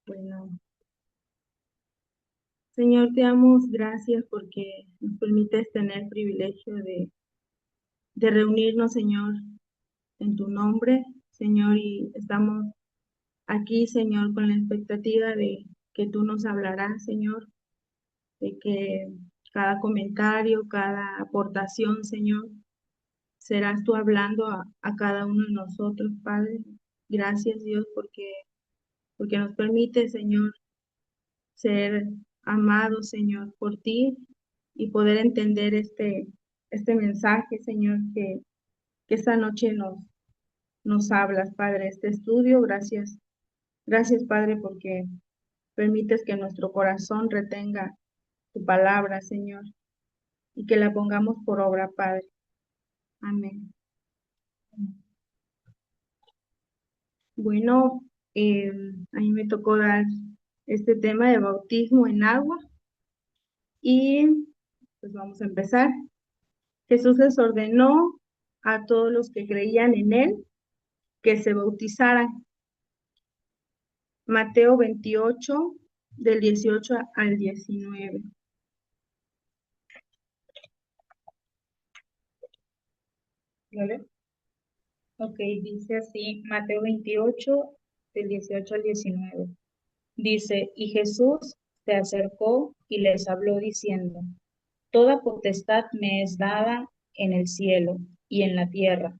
Bueno, Señor, te damos gracias porque nos permites tener el privilegio de reunirnos, Señor, en tu nombre, Señor, y estamos aquí, Señor, con la expectativa de que tú nos hablarás, Señor, de que cada comentario, cada aportación, Señor, serás tú hablando a cada uno de nosotros, Padre. Gracias, Dios, porque nos permite, Señor, ser amados, Señor, por ti y poder entender este mensaje, Señor, que esta noche nos hablas, Padre, este estudio. Gracias, gracias, Padre, porque permites que nuestro corazón retenga tu palabra, Señor, y que la pongamos por obra, Padre. Amén. Bueno, a mí me tocó dar este tema de bautismo en agua y pues vamos a empezar. Jesús les ordenó a todos los que creían en él que se bautizaran. Mateo 28, del 18 al 19. ¿Vale? Ok, dice así, Mateo 28, del 18 al 19. Dice, y Jesús se acercó y les habló diciendo, Toda potestad me es dada en el cielo y en la tierra.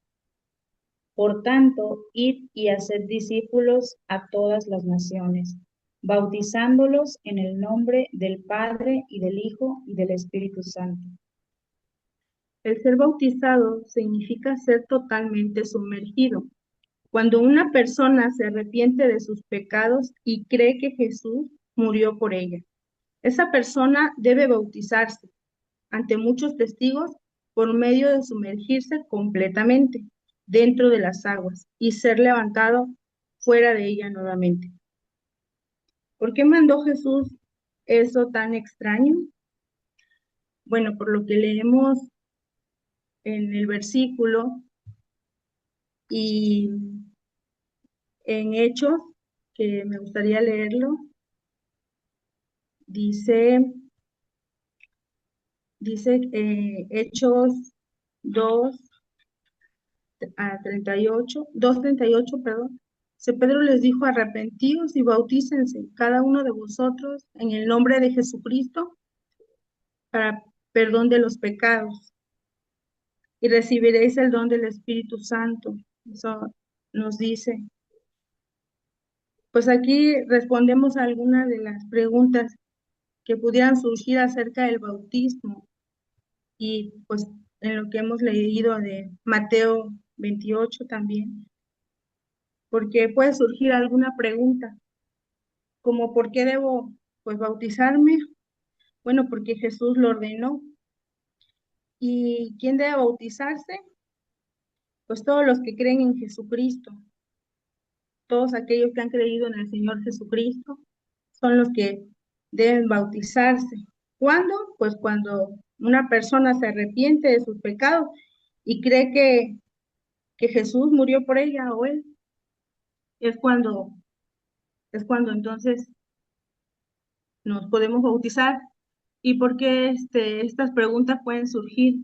Por tanto, id y haced discípulos a todas las naciones, bautizándolos en el nombre del Padre y del Hijo y del Espíritu Santo. El ser bautizado significa ser totalmente sumergido. Cuando una persona se arrepiente de sus pecados y cree que Jesús murió por ella, esa persona debe bautizarse ante muchos testigos por medio de sumergirse completamente dentro de las aguas y ser levantado fuera de ella nuevamente. ¿Por qué mandó Jesús eso tan extraño? Bueno, por lo que leemos en el versículo y en Hechos, que me gustaría leerlo, dice, Hechos 2 a 38, 2:38, perdón. Pedro les dijo, arrepentíos y bautícense cada uno de vosotros en el nombre de Jesucristo para perdón de los pecados y recibiréis el don del Espíritu Santo. Eso nos dice. Pues aquí respondemos a algunas de las preguntas que pudieran surgir acerca del bautismo y pues en lo que hemos leído de Mateo 28 también, porque puede surgir alguna pregunta, como ¿por qué debo pues bautizarme? Bueno, porque Jesús lo ordenó. ¿Y quién debe bautizarse? Pues todos los que creen en Jesucristo, todos aquellos que han creído en el Señor Jesucristo, son los que deben bautizarse. ¿Cuándo? Pues cuando una persona se arrepiente de sus pecados y cree que Jesús murió por ella o él, es cuando, es cuando entonces nos podemos bautizar. ¿Y por qué estas preguntas pueden surgir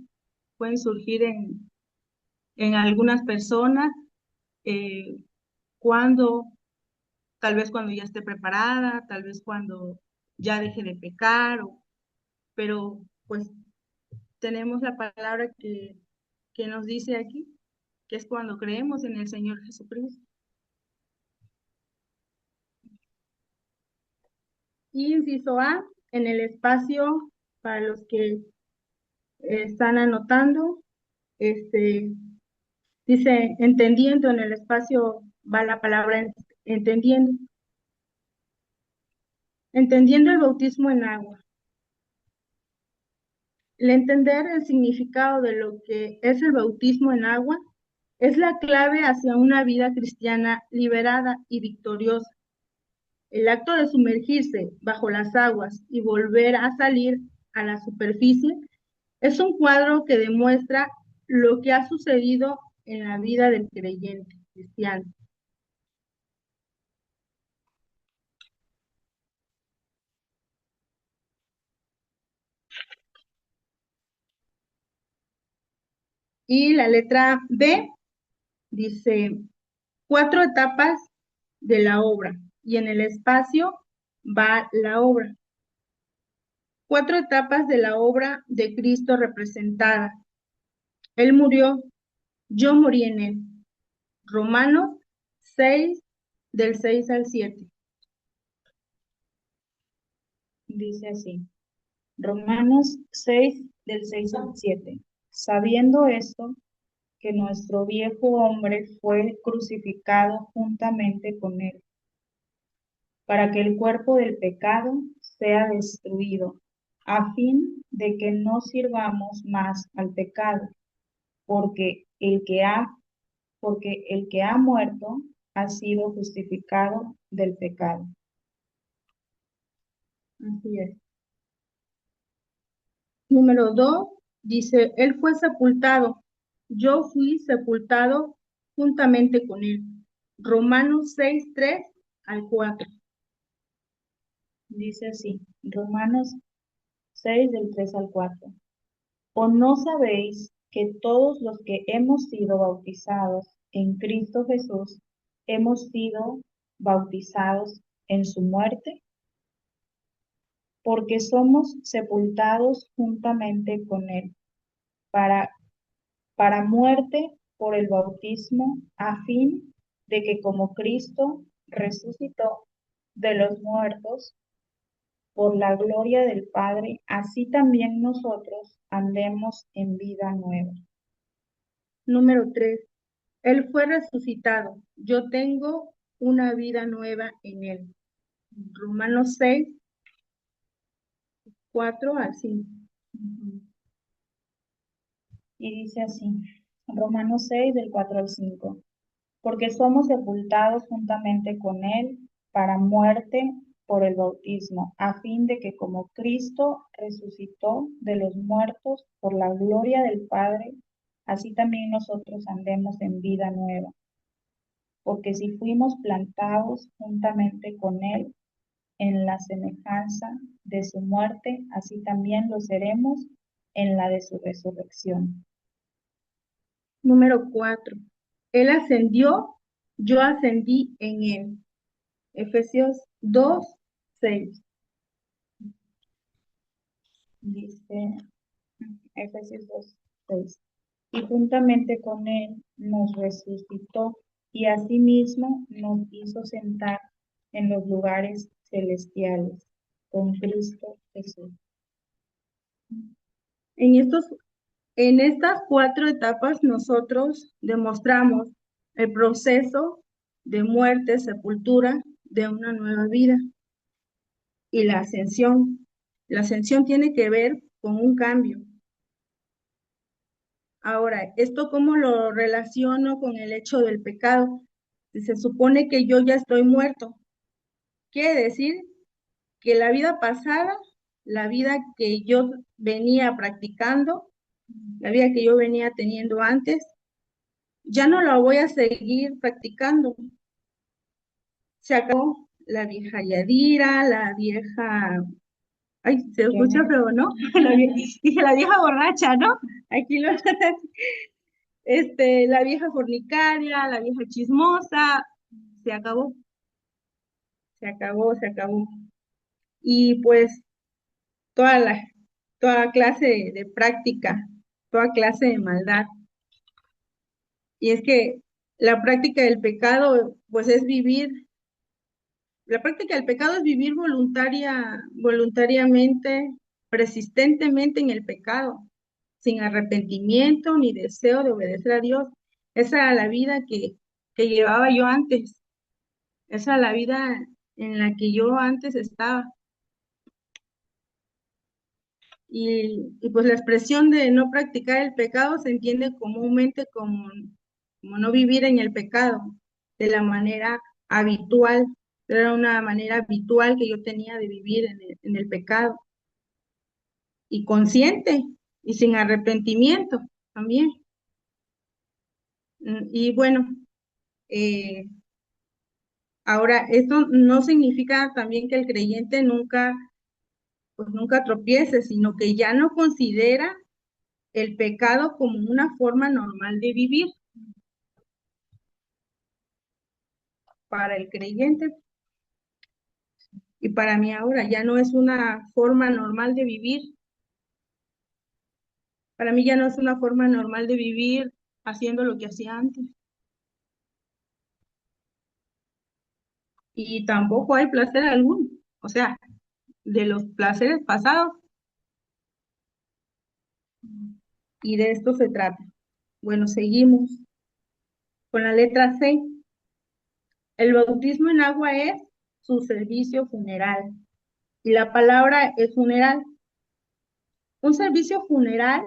en algunas personas? eh, cuando, Tal vez cuando ya esté preparada, tal vez cuando ya deje de pecar, pero pues tenemos la palabra que nos dice aquí, que es cuando creemos en el Señor Jesucristo. Y inciso A, en el espacio, para los que están anotando, este, dice entendiendo, en el espacio va la palabra entendiendo. Entendiendo el bautismo en agua. El entender el significado de lo que es el bautismo en agua es la clave hacia una vida cristiana liberada y victoriosa. El acto de sumergirse bajo las aguas y volver a salir a la superficie es un cuadro que demuestra lo que ha sucedido en la vida del creyente cristiano. Y la letra B dice 4 etapas de la obra y en el espacio va la obra. 4 etapas de la obra de Cristo representada. Él murió, yo morí en él. Romanos 6, del 6 al 7. Dice así, Romanos 6, del 6 al 7. Sabiendo esto, que nuestro viejo hombre fue crucificado juntamente con él, para que el cuerpo del pecado sea destruido, a fin de que no sirvamos más al pecado, porque el que ha muerto ha sido justificado del pecado. Así es. Número 2 dice, él fue sepultado, yo fui sepultado juntamente con él. Romanos 6, 3 al 4. Dice así, Romanos 6 del 3 al 4. ¿O no sabéis que todos los que hemos sido bautizados en Cristo Jesús hemos sido bautizados en su muerte? Porque somos sepultados juntamente con él para, para muerte por el bautismo, a fin de que como Cristo resucitó de los muertos por la gloria del Padre, así también nosotros andemos en vida nueva. Número 3, él fue resucitado, yo tengo una vida nueva en él. Romanos 6, 4 al 5. Ujú. Y dice así, Romanos 6 del 4 al 5. Porque somos sepultados juntamente con él para muerte por el bautismo, a fin de que como Cristo resucitó de los muertos por la gloria del Padre, así también nosotros andemos en vida nueva. Porque si fuimos plantados juntamente con él en la semejanza de su muerte, así también lo seremos en la de su resurrección. Número 4, él ascendió, yo ascendí en él. Efesios 2, 6. Dice Efesios 2, 6. Y juntamente con él nos resucitó y asimismo nos hizo sentar en los lugares celestiales con Cristo Jesús. En estos En estas 4 etapas nosotros demostramos el proceso de muerte, sepultura de una nueva vida y la ascensión. La ascensión tiene que ver con un cambio. Ahora, ¿esto cómo lo relaciono con el hecho del pecado? Si se supone que yo ya estoy muerto, quiere decir que la vida pasada, la vida que yo venía practicando, la vida que yo venía teniendo antes, ya no la voy a seguir practicando. Se acabó la vieja Yadira, la vieja, ay, se escucha feo, ¿no? Dije la vieja borracha, ¿no? Aquí lo, la vieja fornicaria, la vieja chismosa, se acabó, se acabó, se acabó. Y pues toda la, toda clase de práctica, toda clase de maldad. Y es que la práctica del pecado, pues es vivir. La práctica del pecado es vivir voluntariamente, persistentemente en el pecado, sin arrepentimiento ni deseo de obedecer a Dios. Esa era la vida que llevaba yo antes. Esa era la vida en la que yo antes estaba. Y pues la expresión de no practicar el pecado se entiende comúnmente como no vivir en el pecado de la manera habitual. Era una manera habitual que yo tenía de vivir en el pecado y consciente y sin arrepentimiento también. Y bueno, eh, ahora esto no significa también que el creyente nunca, pues nunca tropiece, sino que ya no considera el pecado como una forma normal de vivir para el creyente y para mí ahora ya no es una forma normal de vivir. Para mí ya no es una forma normal de vivir haciendo lo que hacía antes. Y tampoco hay placer alguno. O sea, de los placeres pasados, y de esto se trata. Bueno, seguimos con la letra C. El bautismo en agua es su servicio funeral. Y la palabra es funeral. Un servicio funeral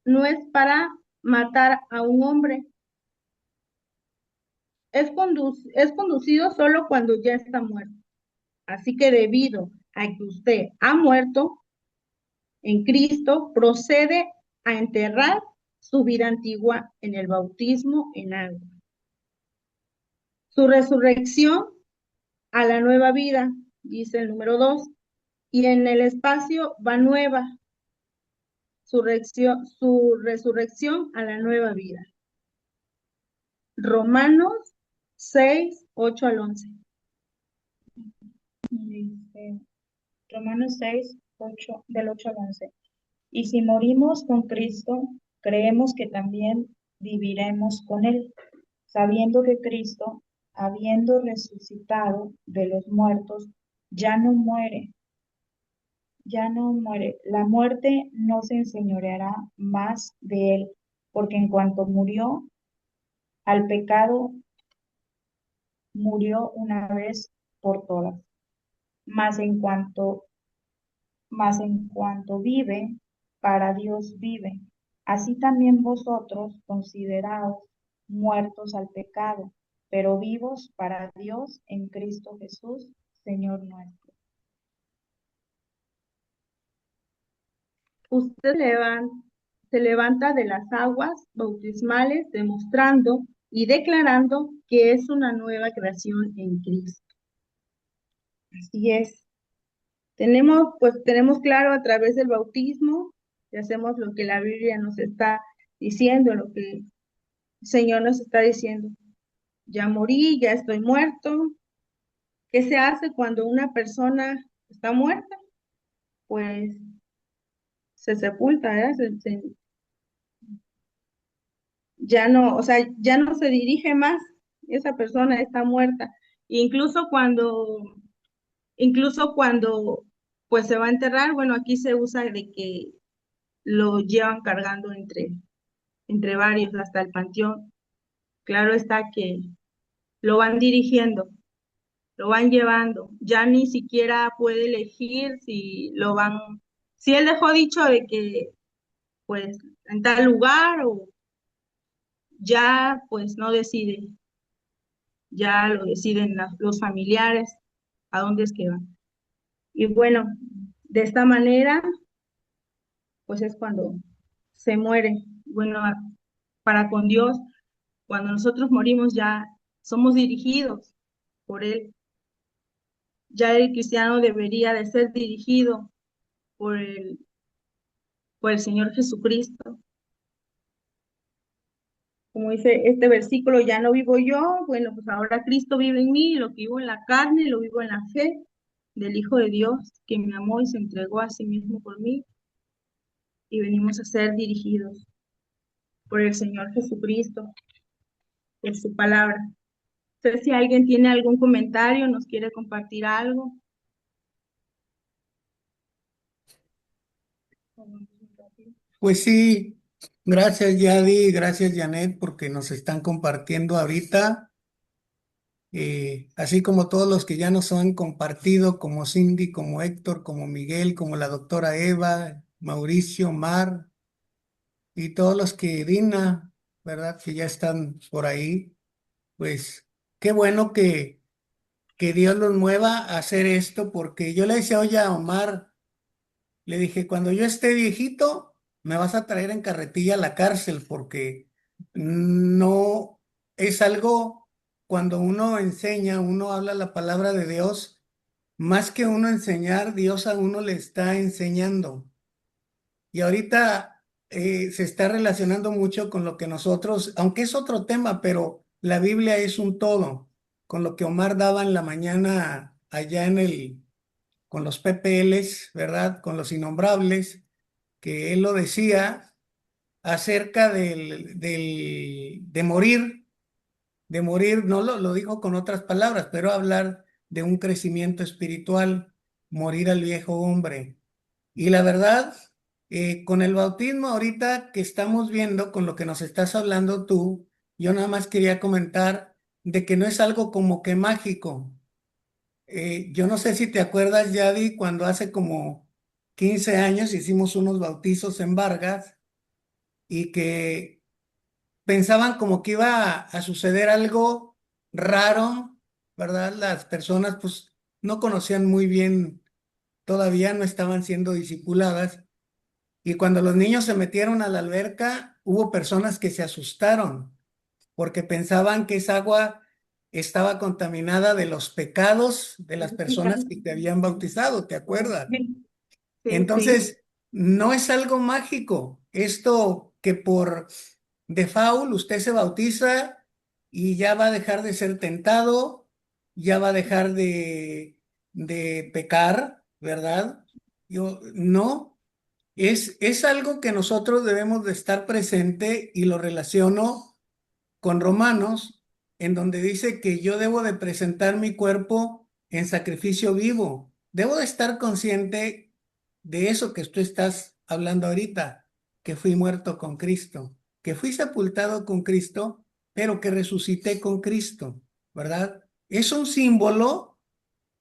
no es para matar a un hombre. Es conducido solo cuando ya está muerto. Así que debido a que usted ha muerto en Cristo, procede a enterrar su vida antigua en el bautismo en agua. Su resurrección a la nueva vida, dice el número 2, y en el espacio va nueva, su resurrección a la nueva vida. Romanos 6, 8 al 11. Dice, Romanos 6, 8, del 8 al 11. Y si morimos con Cristo, creemos que también viviremos con Él, sabiendo que Cristo, habiendo resucitado de los muertos, ya no muere, ya no muere. La muerte no se enseñoreará más de Él, porque en cuanto murió al pecado, murió una vez por todas. Mas en cuanto vive, para Dios vive. Así también vosotros consideraos muertos al pecado, pero vivos para Dios en Cristo Jesús, Señor nuestro. Usted se levanta de las aguas bautismales demostrando y declarando que es una nueva creación en Cristo. Así es. Tenemos claro a través del bautismo que hacemos lo que la Biblia nos está diciendo, lo que el Señor nos está diciendo. Ya morí, ya estoy muerto. ¿Qué se hace cuando una persona está muerta? Pues se sepulta, ¿verdad? Ya no, o sea, ya no se dirige más, esa persona está muerta. Incluso cuando, incluso cuando pues se va a enterrar, bueno, aquí se usa de que lo llevan cargando entre varios hasta el panteón. Claro está que lo van dirigiendo, lo van llevando, ya ni siquiera puede elegir si lo van, si él dejó dicho de que pues en tal lugar o ya pues no decide, ya lo deciden los familiares a dónde es que van. Y bueno, de esta manera pues es cuando se muere. Bueno, para con Dios, cuando nosotros morimos ya somos dirigidos por Él. Ya el cristiano debería de ser dirigido por por el Señor Jesucristo. Como dice este versículo, ya no vivo yo, bueno, pues ahora Cristo vive en mí, lo que vivo en la carne, lo vivo en la fe del Hijo de Dios, que me amó y se entregó a sí mismo por mí, y venimos a ser dirigidos por el Señor Jesucristo, por su palabra. Entonces, si alguien tiene algún comentario, nos quiere compartir algo. Pues sí, gracias Yadi, gracias Janet, porque nos están compartiendo ahorita, así como todos los que ya nos han compartido, como Cindy, como Héctor, como Miguel, como la doctora Eva, Mauricio, Mar y todos los que Dina, ¿verdad? Que ya están por ahí. Pues qué bueno que Dios los mueva a hacer esto, porque yo le decía, oye, a Omar, le dije, cuando yo esté viejito, me vas a traer en carretilla a la cárcel, porque no es algo, cuando uno enseña, uno habla la palabra de Dios, más que uno enseñar, Dios a uno le está enseñando. Y ahorita se está relacionando mucho con lo que nosotros, aunque es otro tema, pero la Biblia es un todo, con lo que Omar daba en la mañana allá con los PPLs, ¿verdad? Con los innombrables, que él lo decía acerca de morir, no lo dijo con otras palabras, pero hablar de un crecimiento espiritual, morir al viejo hombre. Y la verdad, con el bautismo ahorita que estamos viendo, con lo que nos estás hablando tú, yo nada más quería comentar de que no es algo como que mágico. Yo no sé si te acuerdas, Yadi, cuando hace como 15 años hicimos unos bautizos en Vargas y que pensaban como que iba a suceder algo raro, ¿verdad? Las personas pues no conocían muy bien, todavía no estaban siendo discipuladas. Y cuando los niños se metieron a la alberca, hubo personas que se asustaron porque pensaban que esa agua estaba contaminada de los pecados de las personas que te habían bautizado, ¿te acuerdas? Sí, sí. Entonces, no es algo mágico. Esto que por default usted se bautiza y ya va a dejar de ser tentado, ya va a dejar de pecar, ¿verdad? Yo, no. Es algo que nosotros debemos de estar presente y lo relaciono con Romanos, en donde dice que yo debo de presentar mi cuerpo en sacrificio vivo. Debo de estar consciente de eso que tú estás hablando ahorita, que fui muerto con Cristo, que fui sepultado con Cristo, pero que resucité con Cristo, ¿verdad? Es un símbolo,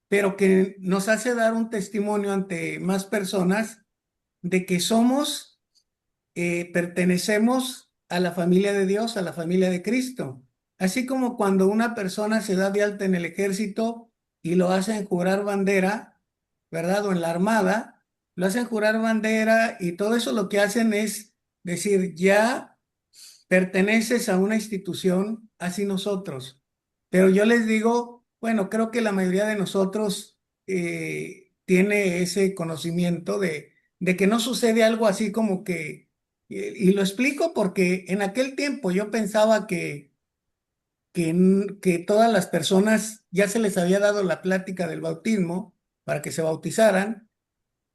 pero que nos hace dar un testimonio ante más personas de que somos, pertenecemos a la familia de Dios, a la familia de Cristo. Así como cuando una persona se da de alta en el ejército y lo hacen jurar bandera, ¿verdad? O en la armada, lo hacen jurar bandera y todo eso lo que hacen es decir, ya perteneces a una institución, así nosotros. Pero yo les digo, bueno, creo que la mayoría de nosotros tiene ese conocimiento de que no sucede algo así como que, y lo explico porque en aquel tiempo yo pensaba que todas las personas ya se les había dado la plática del bautismo para que se bautizaran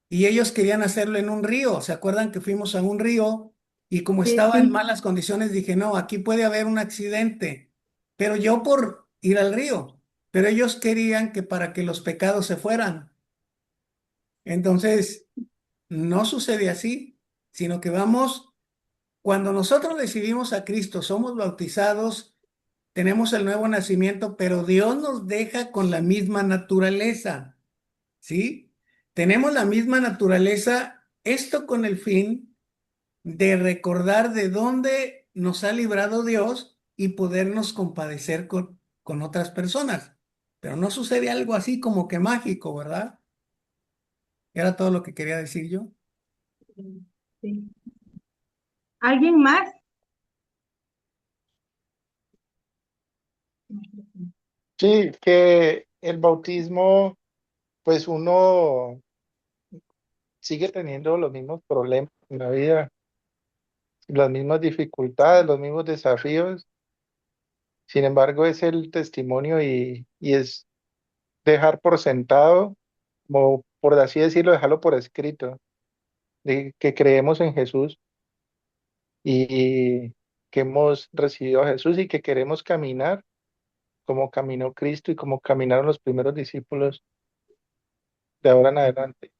y ellos querían hacerlo en un río. ¿Se acuerdan que fuimos a un río y como Sí, estaba en sí. malas condiciones dije, no, aquí puede haber un accidente, pero yo por ir al río, pero ellos querían que para que los pecados se fueran. Entonces, no sucede así, sino que vamos, cuando nosotros recibimos a Cristo, somos bautizados, tenemos el nuevo nacimiento, pero Dios nos deja con la misma naturaleza. ¿Sí? Tenemos la misma naturaleza, esto con el fin de recordar de dónde nos ha librado Dios y podernos compadecer con otras personas. Pero no sucede algo así como que mágico, ¿verdad? Era todo lo que quería decir yo. Sí. ¿Alguien más? Sí, que el bautismo, pues uno sigue teniendo los mismos problemas en la vida, las mismas dificultades, los mismos desafíos. Sin embargo, es el testimonio y es dejar por sentado, como por así decirlo, dejarlo por escrito, de que creemos en Jesús y que hemos recibido a Jesús y que queremos caminar como caminó Cristo y como caminaron los primeros discípulos de ahora en adelante.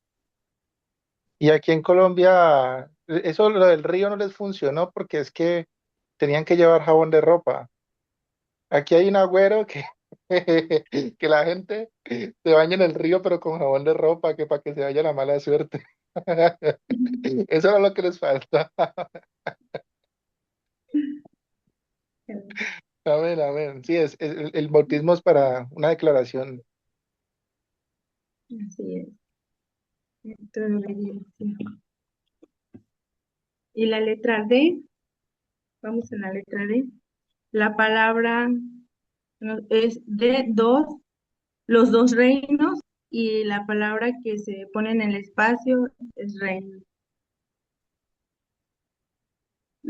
Y aquí en Colombia, eso lo del río no les funcionó porque es que tenían que llevar jabón de ropa. Aquí hay un agüero que, que la gente se baña en el río, pero con jabón de ropa, que para que se vaya la mala suerte. Eso era lo que les falta. Amén, amén. Sí, el bautismo es para una declaración. Así es. Dentro de la iglesia. Y la letra D, vamos en la letra D. La palabra es de dos, los dos reinos, y la palabra que se pone en el espacio es reino.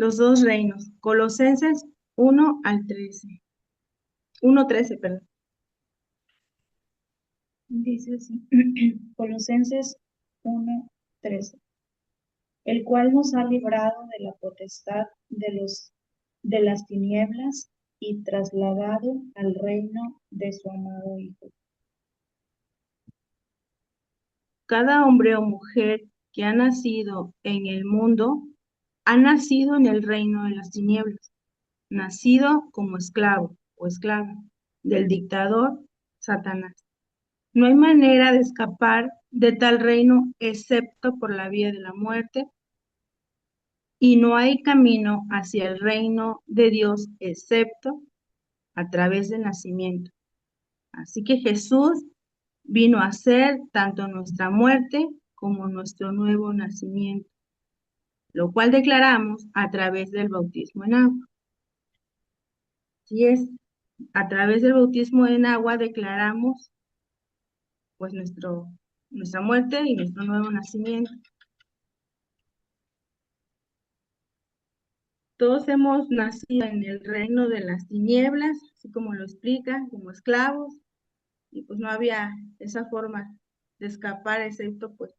los dos reinos. Colosenses 1 al 13. 1:13, perdón. Dice así, Colosenses 1:13, el cual nos ha librado de la potestad de las tinieblas y trasladado al reino de su amado Hijo. Cada hombre o mujer que ha nacido en el mundo ha nacido en el reino de las tinieblas, nacido como esclavo o esclava del dictador Satanás. No hay manera de escapar de tal reino excepto por la vía de la muerte, y no hay camino hacia el reino de Dios excepto a través del nacimiento. Así que Jesús vino a ser tanto nuestra muerte como nuestro nuevo nacimiento, lo cual declaramos a través del bautismo en agua. Así es, a través del bautismo en agua declaramos pues nuestra muerte y nuestro nuevo nacimiento. Todos hemos nacido en el reino de las tinieblas, así como lo explica, como esclavos, y pues no había esa forma de escapar excepto pues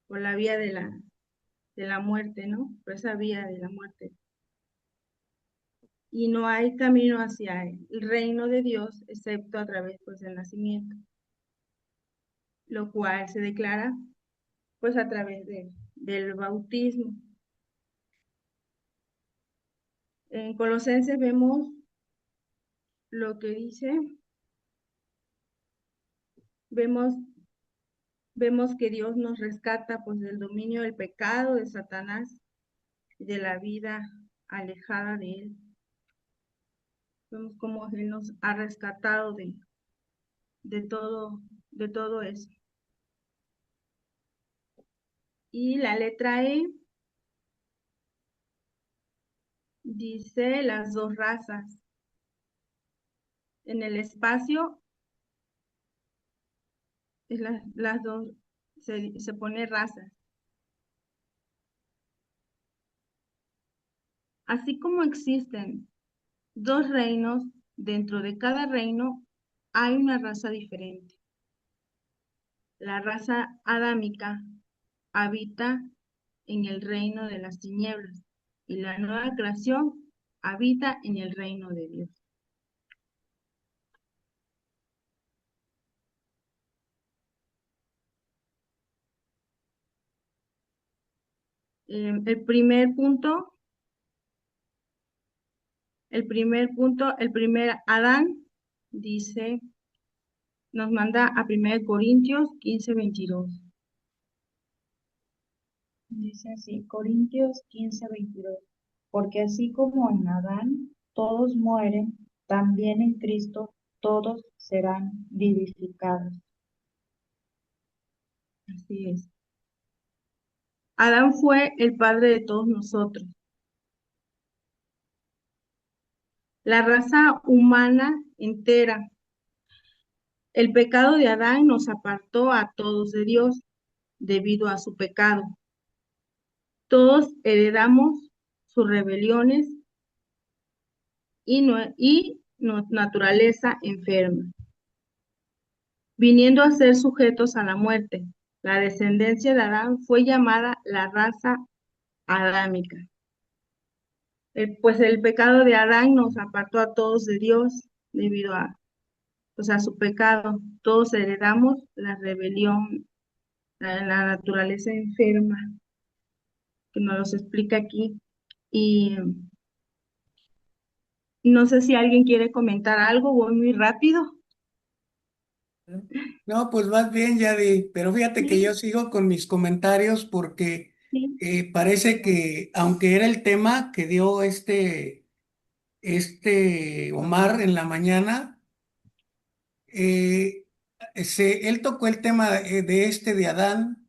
por la vía de la muerte, ¿no? Por esa vía de la muerte. Y no hay camino hacia el reino de Dios excepto a través pues del nacimiento, lo cual se declara pues a través del bautismo. En Colosenses vemos lo que dice, vemos que Dios nos rescata pues del dominio del pecado, de Satanás, de la vida alejada de Él. Vemos cómo Él nos ha rescatado de todo eso. Y la letra E dice las dos razas. En el espacio, es las dos, se pone razas. Así como existen dos reinos, dentro de cada reino hay una raza diferente. La raza adámica habita en el reino de las tinieblas y la nueva creación habita en el reino de Dios. El primer punto, el primer Adán dice, nos manda a 1 Corintios 15:22. Dice así, Corintios 15:22, porque así como en Adán todos mueren, también en Cristo todos serán vivificados. Así es. Adán fue el padre de todos nosotros. La raza humana entera. El pecado de Adán nos apartó a todos de Dios debido a su pecado. Todos heredamos sus rebeliones y naturaleza enferma, viniendo a ser sujetos a la muerte. La descendencia de Adán fue llamada la raza adámica. Pues el pecado de Adán nos apartó a todos de Dios debido a su pecado. Todos heredamos la rebelión, la naturaleza enferma, que nos los explica aquí. Y no sé si alguien quiere comentar algo, voy muy rápido. No, pues vas bien, Yadi, pero fíjate que yo Sí, sigo con mis comentarios porque sí, parece que, aunque era el tema que dio Omar en la mañana, eh, él tocó el tema de Adán,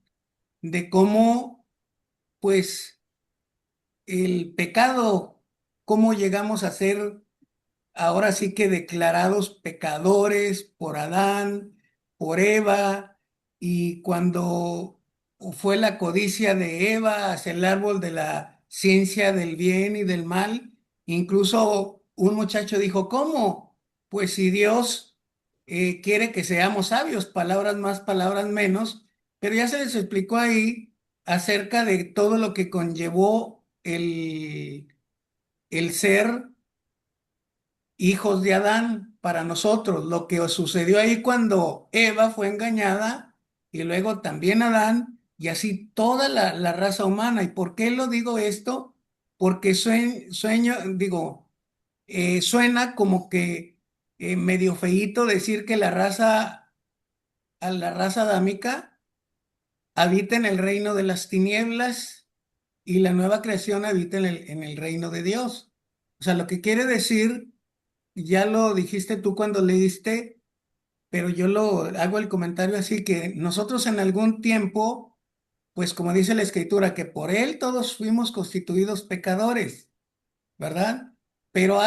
de cómo, pues, el pecado, cómo llegamos a ser ahora sí que declarados pecadores por Adán, por Eva, y cuando fue la codicia de Eva hacia el árbol de la ciencia del bien y del mal. Incluso un muchacho dijo, ¿cómo? Pues si Dios quiere que seamos sabios, palabras más, palabras menos, pero ya se les explicó ahí acerca de todo lo que conllevó el ser hijos de Adán para nosotros, lo que sucedió ahí cuando Eva fue engañada y luego también Adán y así toda la raza humana. ¿Y por qué lo digo esto? Porque suena como que medio feíto decir que la raza adámica habita en el reino de las tinieblas y la nueva creación habita en el reino de Dios. O sea, lo que quiere decir, ya lo dijiste tú cuando leíste, pero yo lo hago el comentario así que nosotros en algún tiempo, pues como dice la escritura, que por él todos fuimos constituidos pecadores, ¿verdad? Pero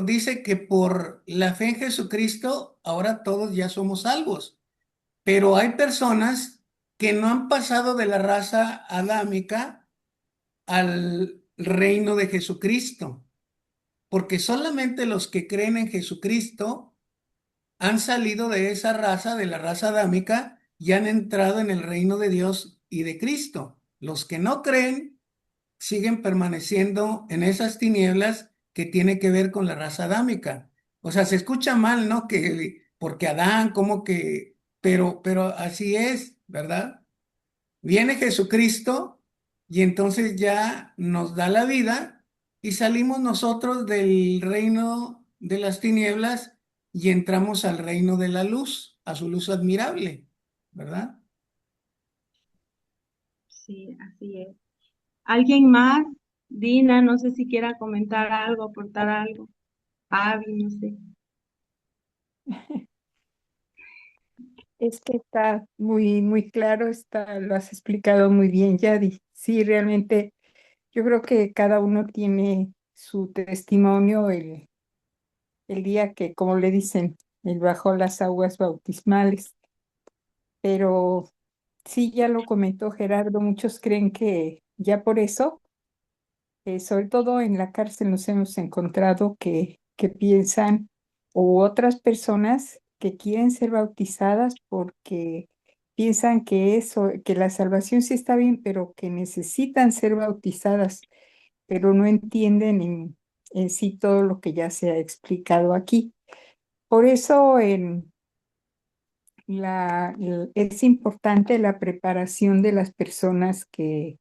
dice que por la fe en Jesucristo, ahora todos ya somos salvos. Pero hay personas que no han pasado de la raza adámica al reino de Jesucristo, porque solamente los que creen en Jesucristo han salido de esa raza, de la raza adámica, y han entrado en el reino de Dios y de Cristo. Los que no creen siguen permaneciendo en esas tinieblas que tiene que ver con la raza adámica. O sea, se escucha mal, ¿no? Que porque Adán, como que, pero así es, ¿verdad? Viene Jesucristo y entonces ya nos da la vida y salimos nosotros del reino de las tinieblas y entramos al reino de la luz, a su luz admirable, ¿verdad? Sí, así es. ¿Alguien más? Dina, no sé si quiera comentar algo, aportar algo. Avi, no sé. Es que está muy claro, lo has explicado muy bien, Yadi. Sí, realmente yo creo que cada uno tiene su testimonio el día que, como le dicen, él bajó las aguas bautismales. Pero sí, ya lo comentó Gerardo, muchos creen que ya por eso, sobre todo en la cárcel nos hemos encontrado que piensan, u otras personas que quieren ser bautizadas porque piensan que eso, que la salvación sí está bien, pero que necesitan ser bautizadas, pero no entienden en sí todo lo que ya se ha explicado aquí. Por eso es importante la preparación de las personas que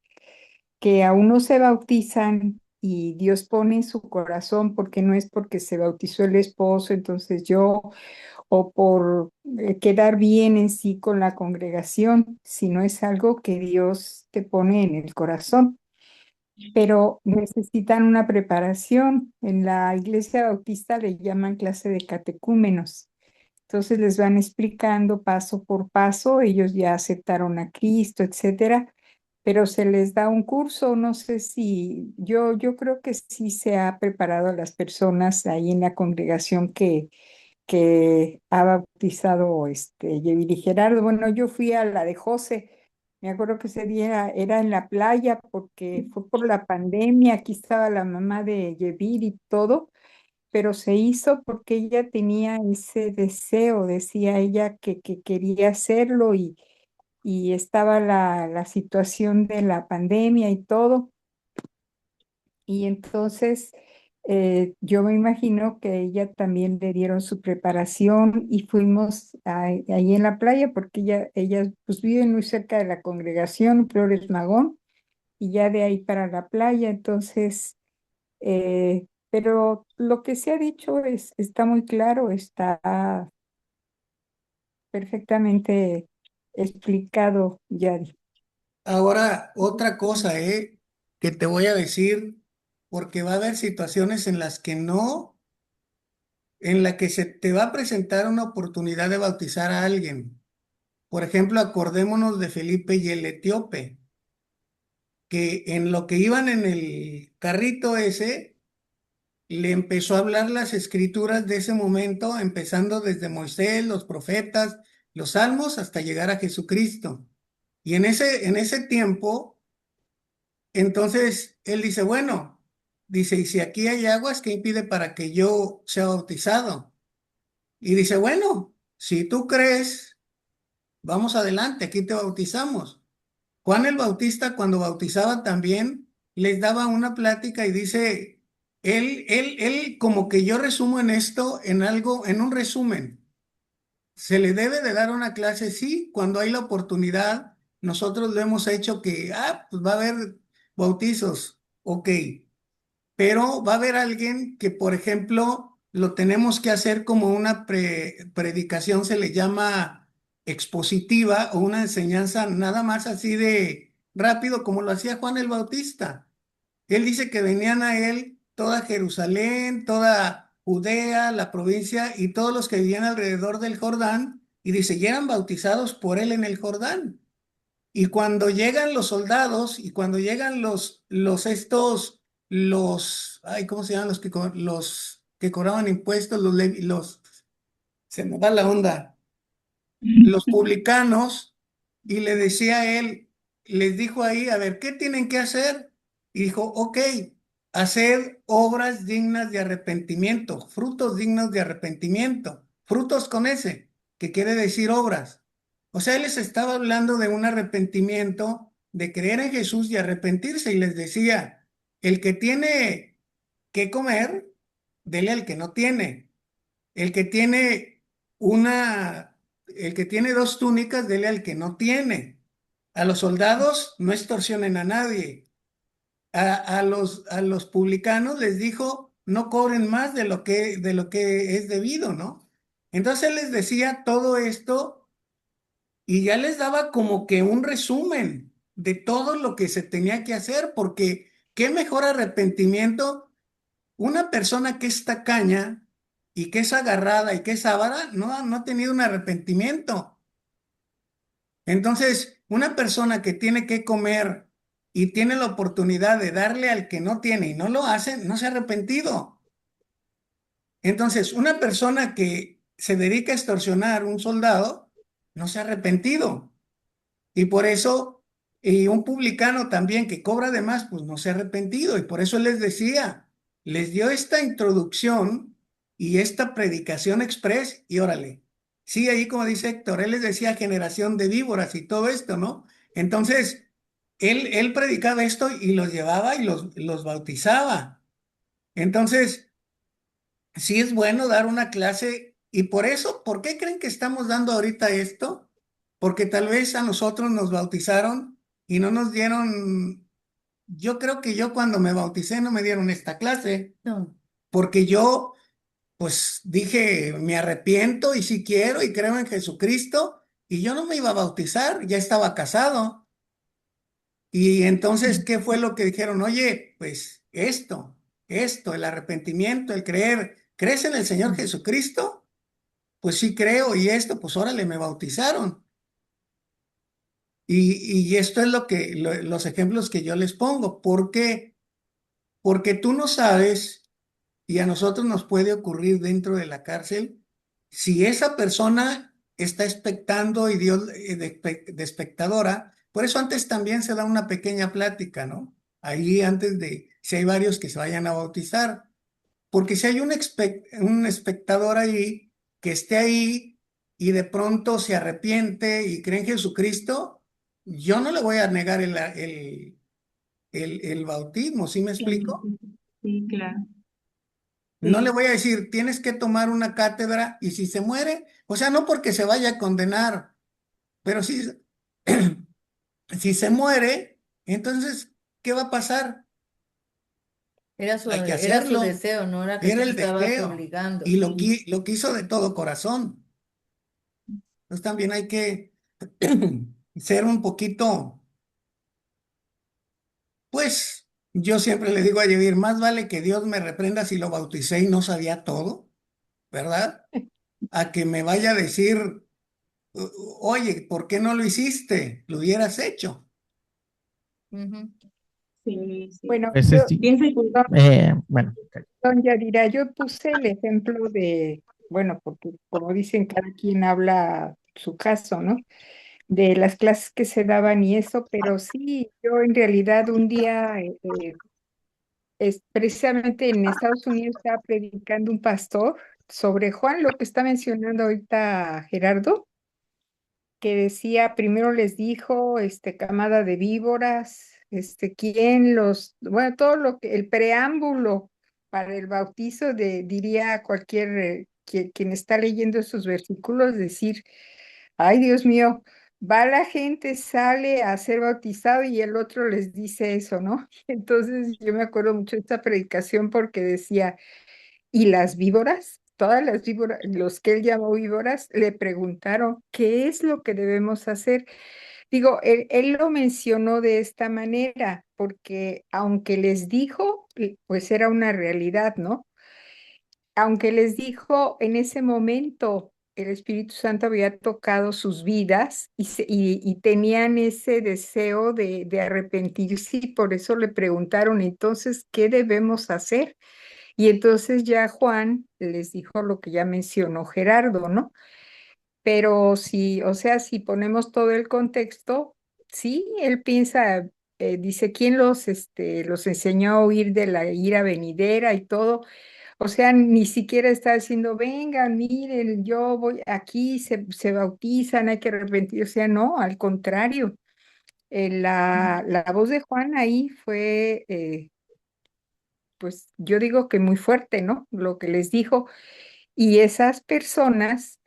aún no se bautizan y Dios pone en su corazón, porque no es porque se bautizó el esposo, entonces yo, o por quedar bien en sí con la congregación, sino es algo que Dios te pone en el corazón. Pero necesitan una preparación. En la iglesia bautista le llaman clase de catecúmenos. Entonces les van explicando paso por paso, ellos ya aceptaron a Cristo, etcétera, pero se les da un curso, no sé si, yo creo que sí se ha preparado a las personas ahí en la congregación que ha bautizado Yeviri Gerardo. Bueno, yo fui a la de José, me acuerdo que ese día era en la playa porque fue por la pandemia, aquí estaba la mamá de Yeviri y todo, pero se hizo porque ella tenía ese deseo, decía ella que quería hacerlo y estaba la situación de la pandemia y todo. Y entonces yo me imagino que a ella también le dieron su preparación y fuimos ahí en la playa porque ella pues vive muy cerca de la congregación Flores Magón y ya de ahí para la playa. Entonces pero lo que se ha dicho está muy claro, está perfectamente explicado, Yadi. Ahora, otra cosa, que te voy a decir, porque va a haber situaciones en las que no, en la que se te va a presentar una oportunidad de bautizar a alguien. Por ejemplo, acordémonos de Felipe y el etíope, que en lo que iban en el carrito ese, le empezó a hablar las escrituras de ese momento, empezando desde Moisés, los profetas, los salmos, hasta llegar a Jesucristo. Y en ese tiempo, entonces él dice, bueno, dice, y si aquí hay aguas, ¿qué impide para que yo sea bautizado? Y dice, bueno, si tú crees, vamos adelante, aquí te bautizamos. Juan el Bautista cuando bautizaba también les daba una plática y dice, él, como que yo resumo en esto, en algo, en un resumen. Se le debe de dar una clase, sí, cuando hay la oportunidad. Nosotros lo hemos hecho que, pues va a haber bautizos, ok, pero va a haber alguien que, por ejemplo, lo tenemos que hacer como una predicación, se le llama expositiva o una enseñanza nada más así de rápido como lo hacía Juan el Bautista. Él dice que venían a él toda Jerusalén, toda Judea, la provincia y todos los que vivían alrededor del Jordán, y dice, y eran bautizados por él en el Jordán. Y cuando llegan los soldados y cuando llegan ¿cómo se llaman los que cobraban impuestos, se me va la onda, los publicanos, y le decía a él, les dijo ahí, a ver, ¿qué tienen que hacer? Y dijo, ok, hacer obras dignas de arrepentimiento, frutos dignos de arrepentimiento, frutos con ese, que quiere decir obras. O sea, él les estaba hablando de un arrepentimiento, de creer en Jesús y arrepentirse, y les decía, el que tiene que comer, dele al que no tiene. El que tiene una, el que tiene dos túnicas, dele al que no tiene. A los soldados no extorsionen a nadie. A los publicanos les dijo, no cobren más de lo que es debido, ¿no? Entonces él les decía todo esto y ya les daba como que un resumen de todo lo que se tenía que hacer, porque qué mejor arrepentimiento una persona que es tacaña y que es agarrada y que es avara, no ha tenido un arrepentimiento. Entonces, una persona que tiene que comer y tiene la oportunidad de darle al que no tiene y no lo hace, no se ha arrepentido. Entonces, una persona que se dedica a extorsionar a un soldado, no se ha arrepentido. Y por eso, y un publicano también que cobra de más, pues no se ha arrepentido. Y por eso les decía, les dio esta introducción y esta predicación express y órale. Sí, ahí como dice Héctor, él les decía generación de víboras y todo esto, ¿no? Entonces, él predicaba esto y los llevaba y los bautizaba. Entonces, sí es bueno dar una clase y por eso, ¿por qué creen que estamos dando ahorita esto? Porque tal vez a nosotros nos bautizaron y no nos dieron, yo creo que yo cuando me bauticé no me dieron esta clase, No. porque yo pues dije, me arrepiento y si quiero y creo en Jesucristo y yo no me iba a bautizar, ya estaba casado. Y entonces, ¿qué fue lo que dijeron? Oye, pues esto, el arrepentimiento, el creer, ¿crees en el Señor Jesucristo? Pues sí creo y esto, pues órale, me bautizaron. Y esto es los ejemplos que yo les pongo. ¿Por qué? Porque tú no sabes, y a nosotros nos puede ocurrir dentro de la cárcel, si esa persona está expectando y Dios de espectadora. Por eso antes también se da una pequeña plática, ¿no? Ahí antes si hay varios que se vayan a bautizar. Porque si hay un espectador ahí que esté ahí y de pronto se arrepiente y cree en Jesucristo, yo no le voy a negar el bautismo, ¿sí me explico? Sí, claro. No Sí. le voy a decir, tienes que tomar una cátedra y si se muere, o sea, no porque se vaya a condenar, pero si se muere, entonces, ¿qué va a pasar? Hay que Era su hacerlo. deseo, no era que Era tú el estabas deseo obligando. y lo quiso de todo corazón. Entonces también hay que ser un poquito, pues, yo siempre le digo a Yedir, más vale que Dios me reprenda si lo bauticé y no sabía todo, ¿verdad? A que me vaya a decir, oye, ¿por qué no lo hiciste? Lo hubieras hecho. Ujú. Sí, sí. Bueno, Ese yo, sí. Pienso que Bueno, don Yadira, yo puse el ejemplo de, bueno, porque como dicen, cada quien habla su caso, ¿no? de las clases que se daban y eso, pero sí, yo en realidad un día, precisamente en Estados Unidos estaba predicando un pastor sobre Juan, lo que está mencionando ahorita Gerardo, que decía, primero les dijo, camada de víboras, quién los, bueno, todo lo que, el preámbulo para el bautizo diría cualquier, quien está leyendo esos versículos, decir, ay, Dios mío, va la gente, sale a ser bautizado y el otro les dice eso, ¿no? Entonces yo me acuerdo mucho de esta predicación porque decía, ¿y las víboras? Todas las víboras, los que él llamó víboras, le preguntaron, ¿qué es lo que debemos hacer? Digo, él lo mencionó de esta manera, porque aunque les dijo, pues era una realidad, ¿no? Aunque les dijo en ese momento, el Espíritu Santo había tocado sus vidas y tenían ese deseo de arrepentirse y por eso le preguntaron, entonces, ¿qué debemos hacer? Y entonces ya Juan les dijo lo que ya mencionó Gerardo, ¿no? Pero si, o sea, si ponemos todo el contexto, sí, él piensa, dice, ¿quién los enseñó a huir de la ira venidera y todo? O sea, ni siquiera está diciendo, vengan, miren, yo voy aquí, se bautizan, hay que arrepentir. O sea, no, al contrario, la voz de Juan ahí fue, pues yo digo que muy fuerte, ¿no? Lo que les dijo. Y esas personas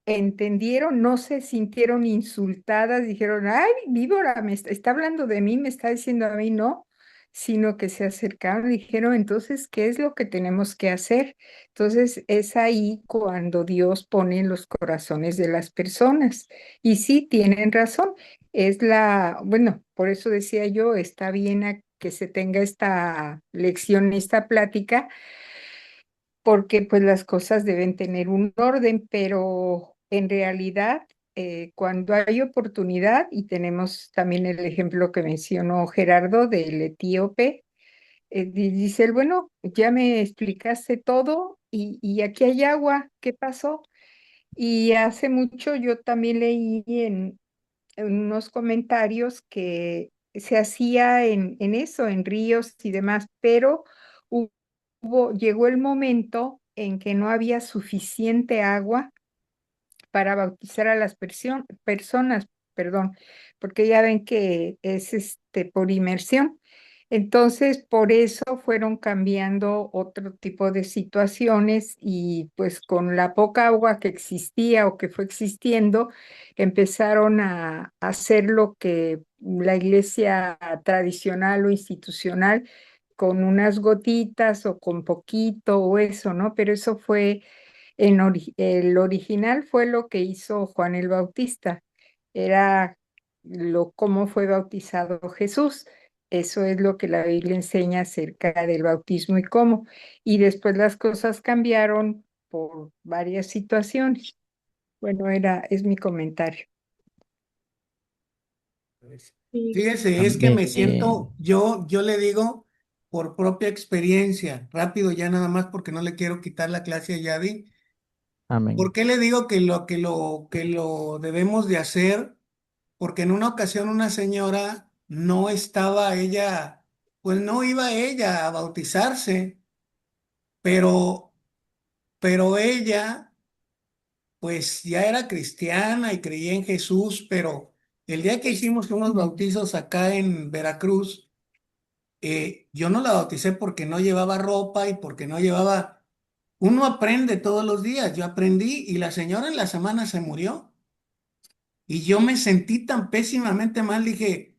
entendieron, no se sintieron insultadas, dijeron, ay, víbora, está hablando de mí, me está diciendo a mí, no, sino que se acercaron y dijeron, entonces, ¿qué es lo que tenemos que hacer? Entonces, es ahí cuando Dios pone en los corazones de las personas. Y sí, tienen razón, bueno, por eso decía yo, está bien que se tenga esta lección, esta plática porque pues las cosas deben tener un orden, pero en realidad cuando hay oportunidad, y tenemos también el ejemplo que mencionó Gerardo del etíope, dice él, bueno, ya me explicaste todo y aquí hay agua, ¿qué pasó? Y hace mucho yo también leí en unos comentarios que se hacía en eso, en ríos y demás, pero llegó el momento en que no había suficiente agua para bautizar a las personas, perdón, porque ya ven que es por inmersión. Entonces, por eso fueron cambiando otro tipo de situaciones y pues con la poca agua que existía o que fue existiendo, empezaron a hacer lo que la iglesia tradicional o institucional con unas gotitas o con poquito o eso, ¿no? Pero eso fue el original fue lo que hizo Juan el Bautista, era cómo fue bautizado Jesús. Eso es lo que la Biblia enseña acerca del bautismo y cómo. Y después las cosas cambiaron por varias situaciones. Bueno, es mi comentario. Sí, Fíjese, es que me Amén. siento, yo le digo por propia experiencia, rápido ya nada más porque no le quiero quitar la clase a Yadi. ¿Por Amén. qué le digo que lo debemos de hacer? Porque en una ocasión una señora no estaba ella, pues no iba ella a bautizarse, pero, pero ella pues ya era cristiana y creía en Jesús, pero el día que hicimos unos bautizos acá en Veracruz, yo no la bauticé porque no llevaba ropa y porque no llevaba... Uno aprende todos los días, yo aprendí y la señora en la semana se murió. Y yo me sentí tan pésimamente mal, dije,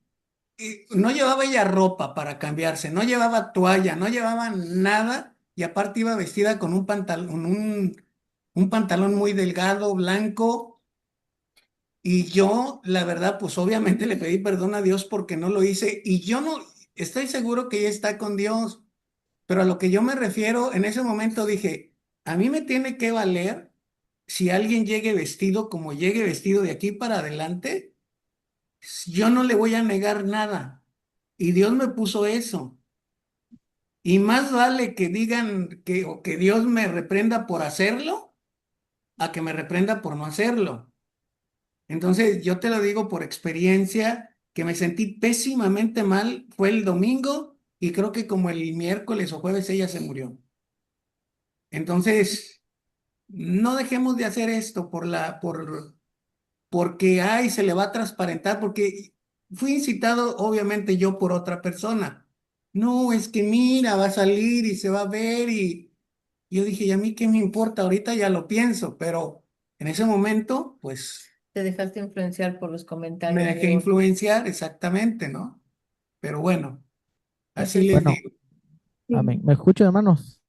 no llevaba ella ropa para cambiarse, no llevaba toalla, no llevaba nada y aparte iba vestida con un pantalón muy delgado, blanco y yo, la verdad, pues obviamente le pedí perdón a Dios porque no lo hice y yo no, estoy seguro que ella está con Dios, pero a lo que yo me refiero, en ese momento dije, a mí me tiene que valer si alguien llegue vestido como llegue vestido de aquí para adelante, yo no le voy a negar nada. Y Dios me puso eso. Y más vale que digan o que Dios me reprenda por hacerlo, a que me reprenda por no hacerlo. Entonces, yo te lo digo por experiencia, que me sentí pésimamente mal, fue el domingo y creo que como el miércoles o jueves ella se murió. Entonces, no dejemos de hacer esto porque, ay, se le va a transparentar, porque fui incitado, obviamente, yo por otra persona. No, es que mira, va a salir y se va a ver y yo dije, ¿y a mí qué me importa? Ahorita ya lo pienso, pero en ese momento, pues Te dejaste influenciar por los me comentarios dejé de otros. influenciar exactamente, ¿no? Pero bueno, Eso así es les Bueno, digo. amén. Sí, ¿Me escuchan, hermanos?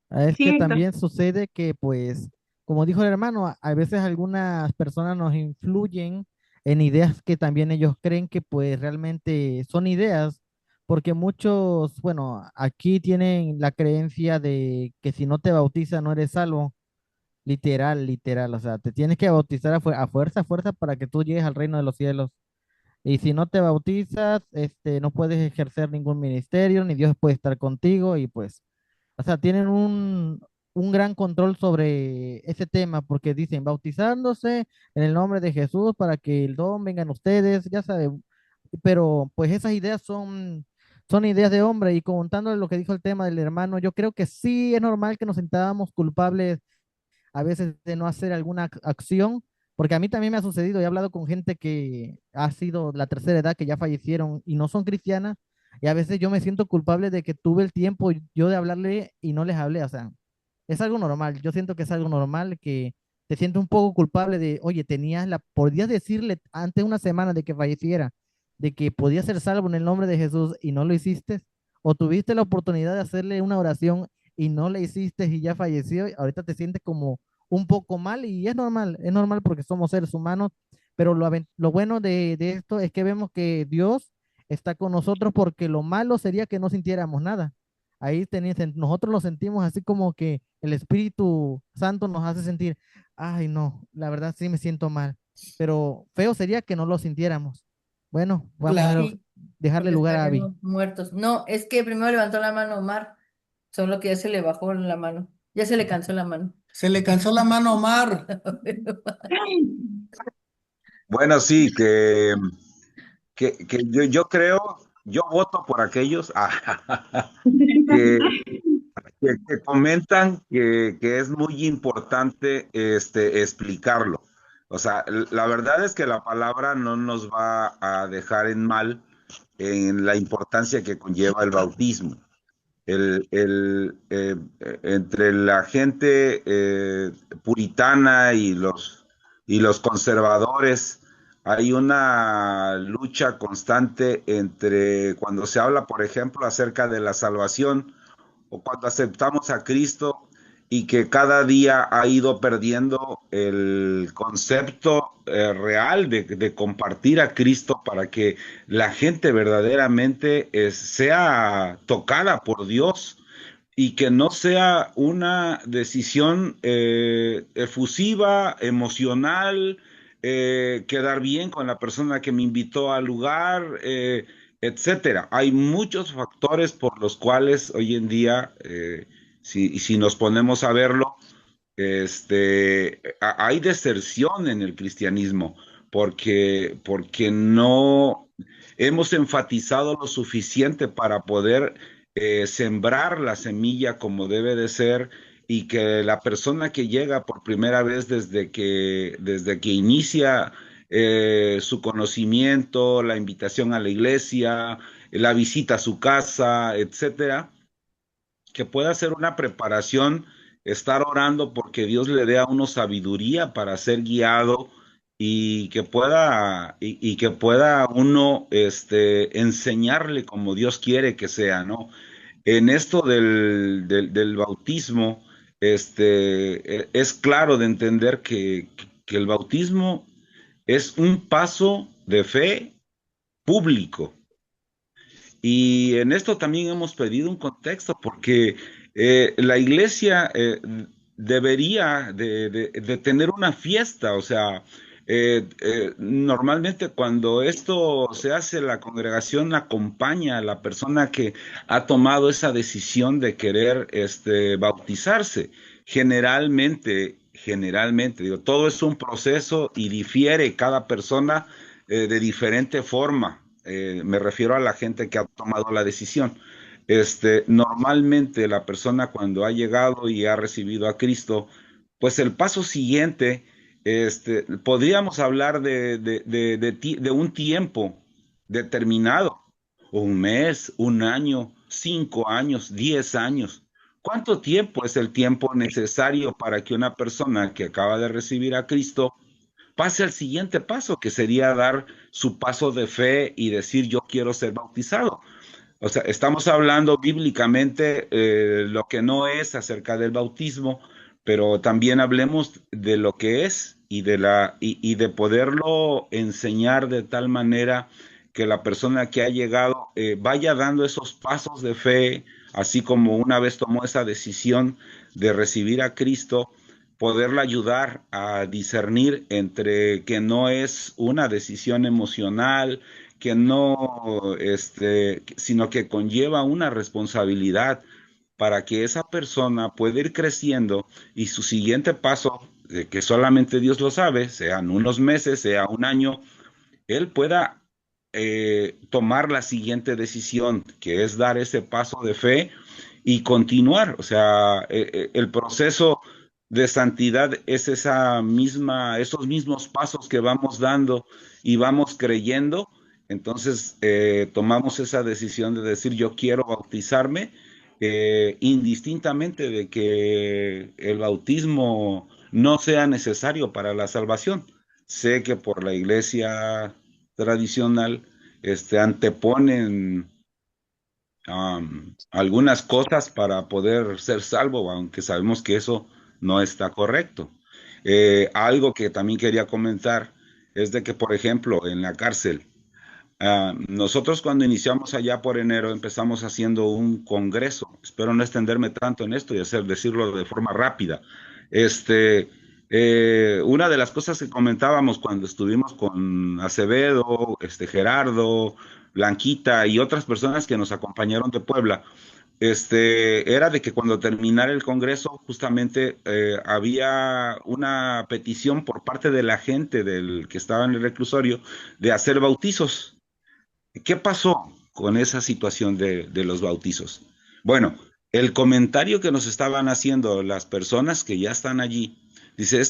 Es sí, que Héctor. también sucede que, pues, como dijo el hermano, a veces algunas personas nos influyen en ideas que también ellos creen que, pues, realmente son ideas, porque muchos, bueno, aquí tienen la creencia de que si no te bautiza no eres salvo, literal, literal, o sea, te tienes que bautizar a fuerza para que tú llegues al reino de los cielos. Y si no te bautizas, no puedes ejercer ningún ministerio, ni Dios puede estar contigo, y pues o sea, tienen un gran control sobre ese tema porque dicen bautizándose en el nombre de Jesús para que el don venga en ustedes, ya saben, pero pues esas ideas son ideas de hombre y contando lo que dijo el tema del hermano, yo creo que sí es normal que nos sentábamos culpables a veces de no hacer alguna acción, porque a mí también me ha sucedido, he hablado con gente que ha sido la tercera edad, que ya fallecieron y no son cristianas, y a veces yo me siento culpable de que tuve el tiempo yo de hablarle y no les hablé, o sea, es algo normal, yo siento que es algo normal que te sientes un poco culpable de, oye, podías decirle antes de una semana de que falleciera, de que podía ser salvo en el nombre de Jesús y no lo hiciste, o tuviste la oportunidad de hacerle una oración y no le hiciste y ya falleció, y ahorita te sientes como un poco mal y es normal porque somos seres humanos, pero lo bueno de esto es que vemos que Dios está con nosotros porque lo malo sería que no sintiéramos nada. Nosotros lo sentimos así como que el Espíritu Santo nos hace sentir, ay no, la verdad sí me siento mal, pero feo sería que no lo sintiéramos. Bueno, vamos a Claro, Sí, dejarle porque lugar a Abby. estaríamos muertos. No, es que primero levantó la mano Omar, solo que ya se le bajó la mano. Ya se le cansó la mano. se le cansó la mano a Omar. Bueno, sí, que yo creo, yo voto por aquellos que, que comentan que es muy importante explicarlo. O sea, la verdad es que la palabra no nos va a dejar en mal en la importancia que conlleva el bautismo. Entre la gente puritana y los conservadores hay una lucha constante entre cuando se habla, por ejemplo, acerca de la salvación o cuando aceptamos a Cristo y que cada día ha ido perdiendo el concepto real de compartir a Cristo para que la gente verdaderamente sea tocada por Dios y que no sea una decisión efusiva, emocional, quedar bien con la persona que me invitó al lugar, etcétera. Hay muchos factores por los cuales hoy en día, si nos ponemos a verlo, hay deserción en el cristianismo porque no hemos enfatizado lo suficiente para poder sembrar la semilla como debe de ser y que la persona que llega por primera vez desde que inicia su conocimiento, la invitación a la iglesia, la visita a su casa, etcétera, que pueda hacer una preparación, estar orando porque Dios le dé a uno sabiduría para ser guiado y que pueda uno enseñarle como Dios quiere que sea, ¿no? En esto del bautismo, es claro de entender que el bautismo es un paso de fe público. Y en esto también hemos pedido un contexto porque la iglesia debería de tener una fiesta, o sea, normalmente cuando esto se hace, la congregación acompaña a la persona que ha tomado esa decisión de querer bautizarse. Generalmente generalmente, digo, todo es un proceso y difiere cada persona de diferente forma. Me refiero a la gente que ha tomado la decisión. Normalmente la persona cuando ha llegado y ha recibido a Cristo, pues el paso siguiente, podríamos hablar de un tiempo determinado, un mes, un año, 5 años, 10 años. ¿Cuánto tiempo es el tiempo necesario para que una persona que acaba de recibir a Cristo pase al siguiente paso, que sería dar su paso de fe y decir yo quiero ser bautizado? O sea, estamos hablando bíblicamente lo que no es acerca del bautismo, pero también hablemos de lo que es y de poderlo enseñar de tal manera que la persona que ha llegado vaya dando esos pasos de fe, así como una vez tomó esa decisión de recibir a Cristo, poderla ayudar a discernir entre que no es una decisión emocional, que no, sino que conlleva una responsabilidad para que esa persona pueda ir creciendo y su siguiente paso, que solamente Dios lo sabe, sean unos meses, sea un año, él pueda tomar la siguiente decisión, que es dar ese paso de fe y continuar. O sea, el proceso de santidad es esos mismos pasos que vamos dando y vamos creyendo. Entonces, tomamos esa decisión de decir, yo quiero bautizarme, indistintamente de que el bautismo no sea necesario para la salvación. Sé que por la iglesia tradicional, anteponen algunas cosas para poder ser salvo, aunque sabemos que eso no está correcto. Algo que también quería comentar es de que, por ejemplo, en la cárcel, nosotros cuando iniciamos allá por enero empezamos haciendo un congreso. Espero no extenderme tanto en esto y decirlo de forma rápida. Una de las cosas que comentábamos cuando estuvimos con Acevedo, Gerardo, Blanquita y otras personas que nos acompañaron de Puebla, era de que cuando terminara el congreso, justamente había una petición por parte de la gente del que estaba en el reclusorio de hacer bautizos. ¿Qué pasó con esa situación de los bautizos? Bueno, el comentario que nos estaban haciendo las personas que ya están allí, dice,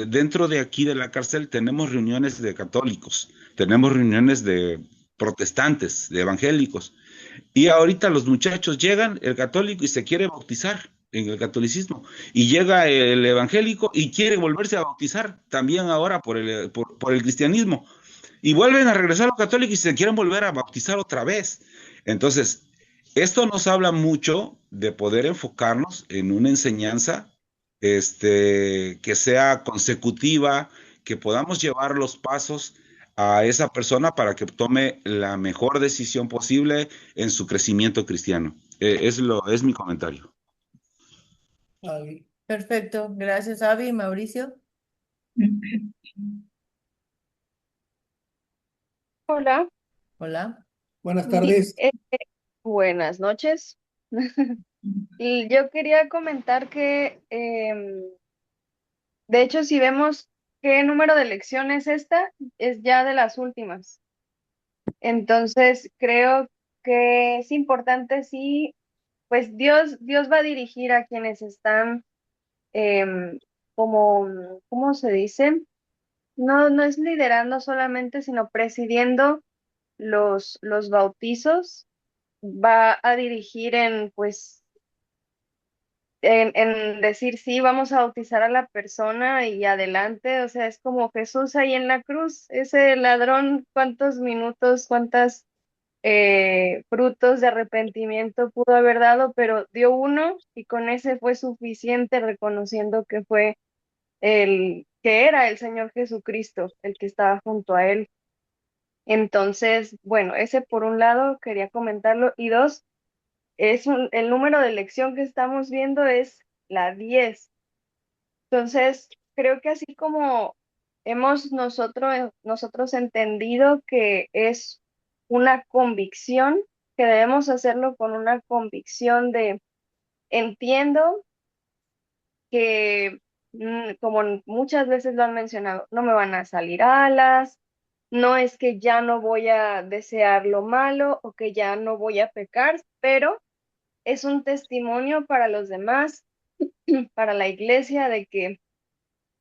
dentro de aquí de la cárcel tenemos reuniones de católicos, tenemos reuniones de protestantes, de evangélicos, y ahorita los muchachos llegan, el católico, y se quiere bautizar en el catolicismo, y llega el evangélico y quiere volverse a bautizar también ahora por el cristianismo y vuelven a regresar a lo católico y se quieren volver a bautizar otra vez. Entonces, esto nos habla mucho de poder enfocarnos en una enseñanza que sea consecutiva, que podamos llevar los pasos a esa persona para que tome la mejor decisión posible en su crecimiento cristiano. Es mi comentario. Perfecto, gracias, Avi. Mauricio. Hola, Buenas di- tardes. eh, buenas noches. Y yo quería comentar que, de hecho, si vemos qué número de lecciones esta, es ya de las últimas. Entonces, creo que es importante, sí, pues Dios va a dirigir a quienes están em, como, ¿cómo se dice? No es liderando solamente, sino presidiendo los bautizos, va a dirigir en, pues, en decir, sí, vamos a bautizar a la persona y adelante. O sea, es como Jesús ahí en la cruz, ese ladrón, cuántos minutos, cuántas frutos de arrepentimiento pudo haber dado, pero dio uno y con ese fue suficiente, reconociendo que fue que era el Señor Jesucristo el que estaba junto a él. Entonces, bueno, ese por un lado quería comentarlo. Y dos, el número de lección que estamos viendo es la 10. Entonces, creo que así como hemos nosotros entendido que es una convicción, que debemos hacerlo con una convicción de entiendo que, como muchas veces lo han mencionado, no me van a salir alas, no es que ya no voy a desear lo malo o que ya no voy a pecar, pero es un testimonio para los demás, para la iglesia, de que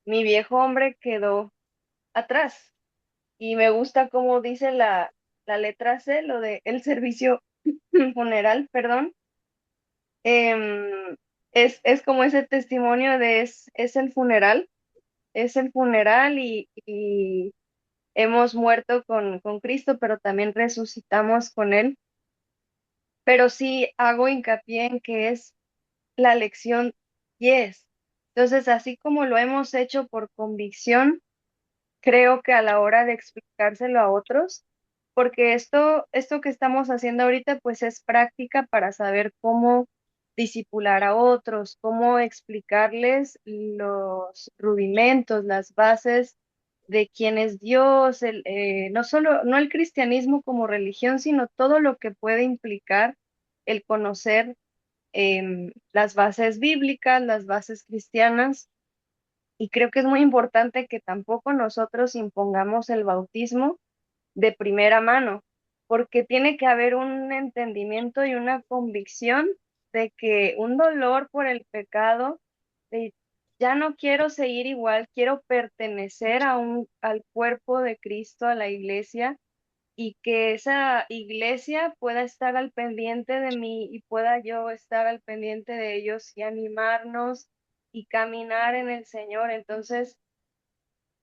mi viejo hombre quedó atrás. Y me gusta cómo dice la letra C, lo de el servicio funeral, perdón. Em, es como ese testimonio de es el funeral y hemos muerto con Cristo, pero también resucitamos con Él. Pero sí hago hincapié en que es la lección 10. Entonces, así como lo hemos hecho por convicción, creo que a la hora de explicárselo a otros, porque esto que estamos haciendo ahorita, pues es práctica para saber cómo disipular a otros, cómo explicarles los rudimentos, las bases de quién es Dios, no solo, no el cristianismo como religión, sino todo lo que puede implicar el conocer las bases bíblicas, las bases cristianas. Y creo que es muy importante que tampoco nosotros impongamos el bautismo de primera mano, porque tiene que haber un entendimiento y una convicción de que un dolor por el pecado, de ya no quiero seguir igual, quiero pertenecer al cuerpo de Cristo, a la iglesia, y que esa iglesia pueda estar al pendiente de mí y pueda yo estar al pendiente de ellos y animarnos y caminar en el Señor. Entonces,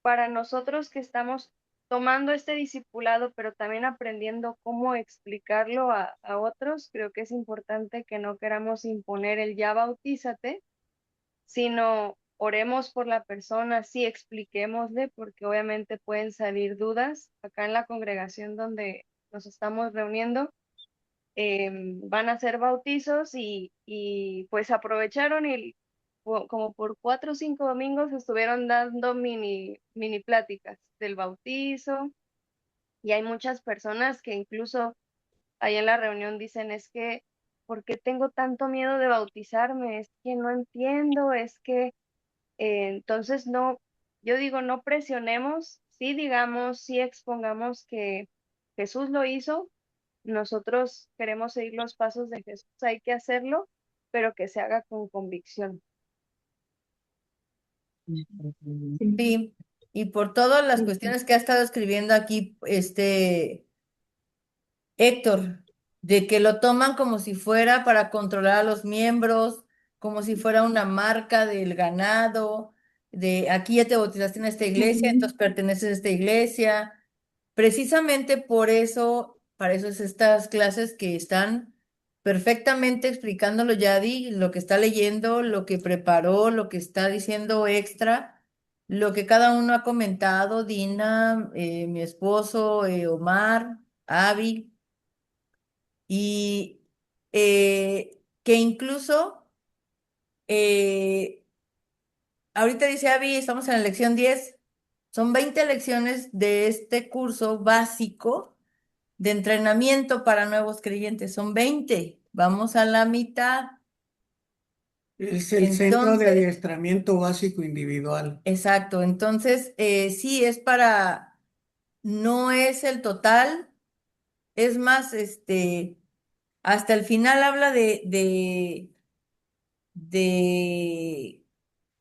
para nosotros que estamos tomando este discipulado, pero también aprendiendo cómo explicarlo a otros, creo que es importante que no queramos imponer el ya bautízate, sino oremos por la persona, sí, expliquémosle, porque obviamente pueden salir dudas. Acá en la congregación donde nos estamos reuniendo, van a hacer bautizos y pues aprovecharon y como por 4 o 5 domingos estuvieron dando mini pláticas del bautizo, y hay muchas personas que incluso ahí en la reunión dicen, es que, ¿por qué tengo tanto miedo de bautizarme? Es que no entiendo, es que entonces no, yo digo, no presionemos, sí digamos, sí expongamos que Jesús lo hizo, nosotros queremos seguir los pasos de Jesús, hay que hacerlo, pero que se haga con convicción. Sí. Sí, y por todas las cuestiones que ha estado escribiendo aquí, Héctor, de que lo toman como si fuera para controlar a los miembros, como si fuera una marca del ganado, de aquí ya te bautizaste en esta iglesia, entonces perteneces a esta iglesia. Precisamente por eso, para eso es estas clases que están perfectamente explicándolo Yadi, lo que está leyendo, lo que preparó, lo que está diciendo extra, lo que cada uno ha comentado, Dina, mi esposo, Omar, Avi, y que incluso, eh, ahorita dice Avi, estamos en la lección 10, son 20 lecciones de este curso básico de entrenamiento para nuevos creyentes, son 20, vamos a la mitad. Es el centro de Entonces, adiestramiento básico individual. exacto, entonces sí es para, no es el total, es más, hasta el final habla de,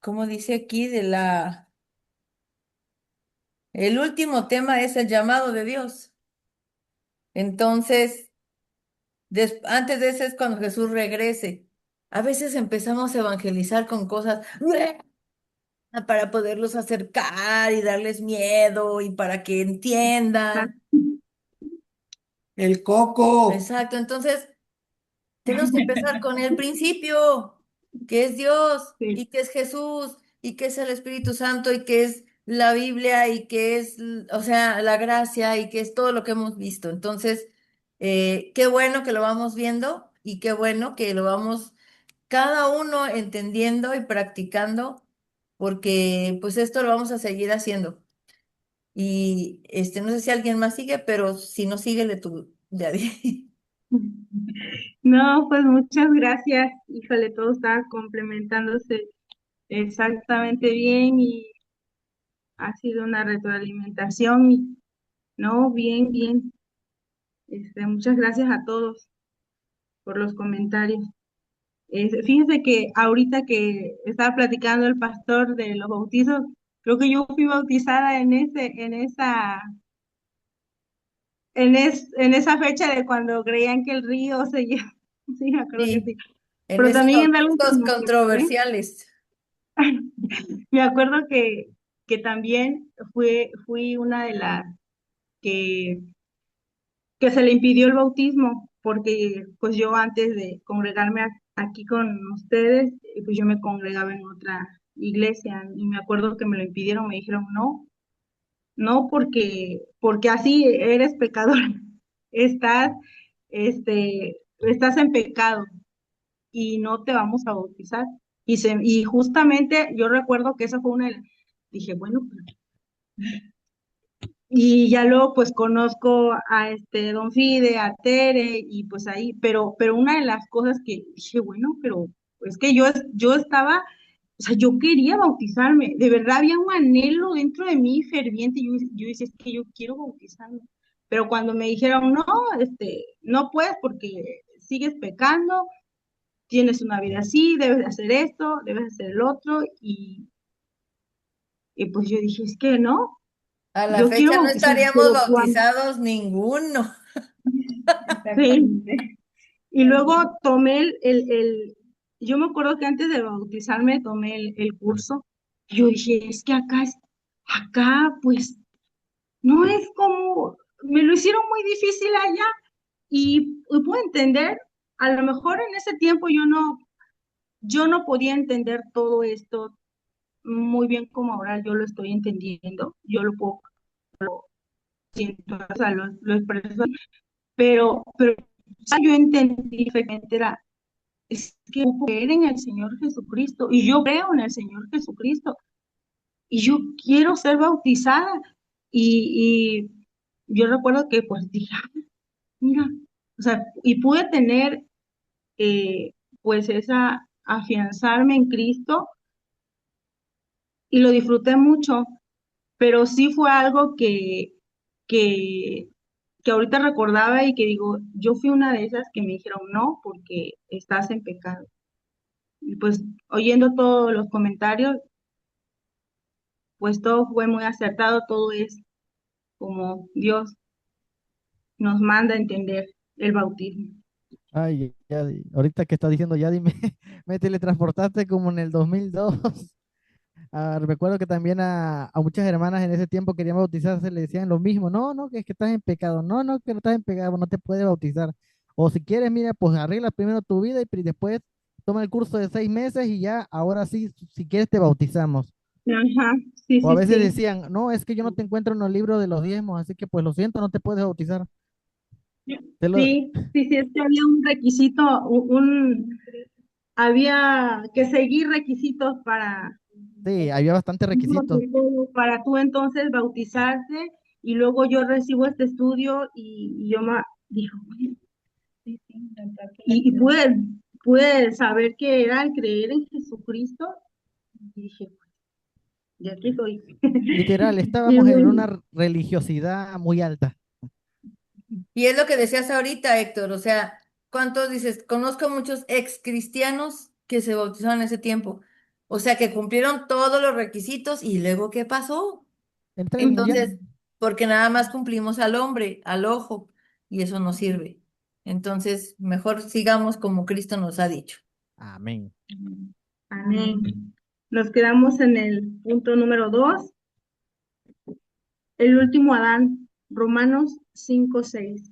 ¿cómo dice aquí? El último tema es el llamado de Dios. Entonces, antes de eso es cuando Jesús regrese. A veces empezamos a evangelizar con cosas para poderlos acercar y darles miedo y para que entiendan. El coco. Exacto, entonces tenemos que empezar con el principio, que es Dios Sí. y que es Jesús y que es el Espíritu Santo y que es la Biblia y que es, o sea, la gracia y que es todo lo que hemos visto. Entonces, qué bueno que lo vamos viendo y qué bueno que lo vamos cada uno entendiendo y practicando, porque pues esto lo vamos a seguir haciendo. Y no sé si alguien más sigue, pero si no, síguele tú, Yadi. No, pues muchas gracias. Híjole, todo está complementándose exactamente bien y ha sido una retroalimentación. No, bien, bien. Muchas gracias a todos por los comentarios. Fíjense que ahorita que estaba platicando el pastor de los bautizos, creo que yo fui bautizada en esa fecha de cuando creían que el río se lleva. Sí, me acuerdo que Sí, sí. en Pero esos también en algo que bautizos me acordé, controversiales. me acuerdo que también fui una de las que, que se le impidió el bautismo, porque pues yo antes de congregarme aquí con ustedes, pues yo me congregaba en otra iglesia y me acuerdo que me lo impidieron, me dijeron no, no porque así eres pecador, estás, estás en pecado y no te vamos a bautizar. Y justamente yo recuerdo que esa fue dije, bueno, y ya luego pues conozco a Don Fide, a Tere, y pues ahí, pero una de las cosas que dije, bueno, pero es que yo estaba, o sea, yo quería bautizarme, de verdad había un anhelo dentro de mí ferviente, yo decía, es que yo quiero bautizarme, pero cuando me dijeron, no, no puedes porque sigues pecando, tienes una vida así, debes de hacer esto, debes de hacer el otro, y pues yo dije, es que no, A la yo quiero fecha no bautizarme, estaríamos pero cuando, bautizados ninguno. sí. Exactamente. Y luego tomé yo me acuerdo que antes de bautizarme tomé el curso. Y yo dije, es que acá pues no es como, me lo hicieron muy difícil allá y puedo entender, a lo mejor en ese tiempo yo no podía entender todo esto muy bien como ahora yo lo estoy entendiendo, yo lo puedo, siento, o sea, lo expreso, pero ya yo entendí perfectamente es que yo puedo creer en el Señor Jesucristo y yo creo en el Señor Jesucristo y yo quiero ser bautizada y yo recuerdo que pues dije, "Ah, mira, o sea, y pude tener eh, pues esa afianzarme en Cristo y lo disfruté mucho, pero sí fue algo que, que ahorita recordaba y que digo, yo fui una de esas que me dijeron no porque estás en pecado. Y pues oyendo todos los comentarios, pues todo fue muy acertado, todo es como Dios nos manda a entender el bautismo. Ay, ahorita que estás diciendo, ya dime, me teletransportaste como en el 2002. Ah, recuerdo que también a muchas hermanas en ese tiempo querían bautizarse, le decían lo mismo, no, no, que es que estás en pecado, no, no, que no estás en pecado, no te puedes bautizar. O si quieres, mira, pues arregla primero tu vida y después toma el curso de 6 meses y ya, ahora sí, si quieres te bautizamos. Ajá, sí, O a sí, veces sí. decían, no, es que yo no te encuentro en los libros de los diezmos, así que pues lo siento, no te puedes bautizar. Te lo, Sí, sí, sí, es que había un requisito, había que seguir requisitos sí, había bastantes requisitos. para tú entonces bautizarte y luego yo recibo este estudio y yo me dijo, "Bueno", Sí, sí, la verdad que y pude saber que era el creer en Jesucristo y dije, pues, de aquí soy. Literal, Y estábamos en bueno, una religiosidad muy alta. Y es lo que decías ahorita, Héctor, o sea, ¿cuántos dices? Conozco muchos ex cristianos que se bautizaron en ese tiempo, o sea, que cumplieron todos los requisitos y luego, ¿qué pasó? Ya, Entonces, porque nada más cumplimos al hombre, al ojo, y eso no sirve. Entonces, mejor sigamos como Cristo nos ha dicho. amén. amén. Nos quedamos en el punto número 2, el último Adán, Romanos 5:6.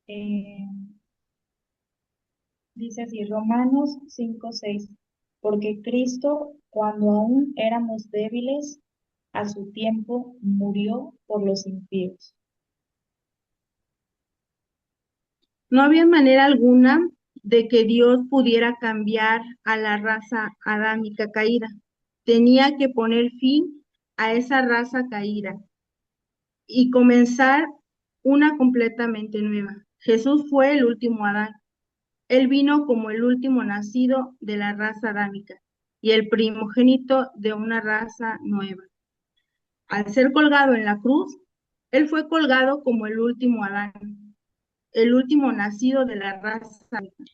eh, dice así, Romanos 5:6, porque Cristo, cuando aún éramos débiles, a su tiempo murió por los impíos. No había manera alguna de que Dios pudiera cambiar a la raza adámica caída. Tenía que poner fin a esa raza caída y comenzar una completamente nueva. Jesús fue el último Adán. Él vino como el último nacido de la raza adámica y el primogénito de una raza nueva. Al ser colgado en la cruz, él fue colgado como el último Adán, el último nacido de la raza adámica.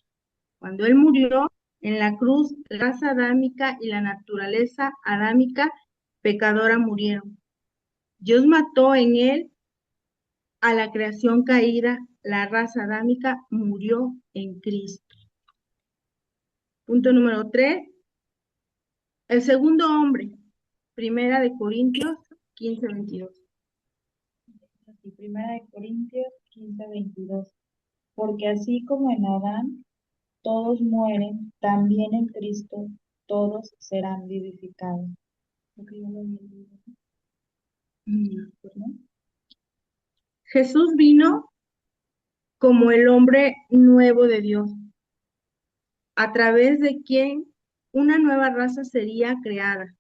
Cuando él murió en la cruz, la raza adámica y la naturaleza adámica pecadora murieron. Dios mató en él a la creación caída, la raza adámica murió en Cristo. Punto número 3. El segundo hombre, Primera de Corintios 15:22. Así, Primera de Corintios 15:22. Porque así como en Adán todos mueren, también en Cristo todos serán vivificados. Jesús vino como el hombre nuevo de Dios, a través de quien una nueva raza sería creada.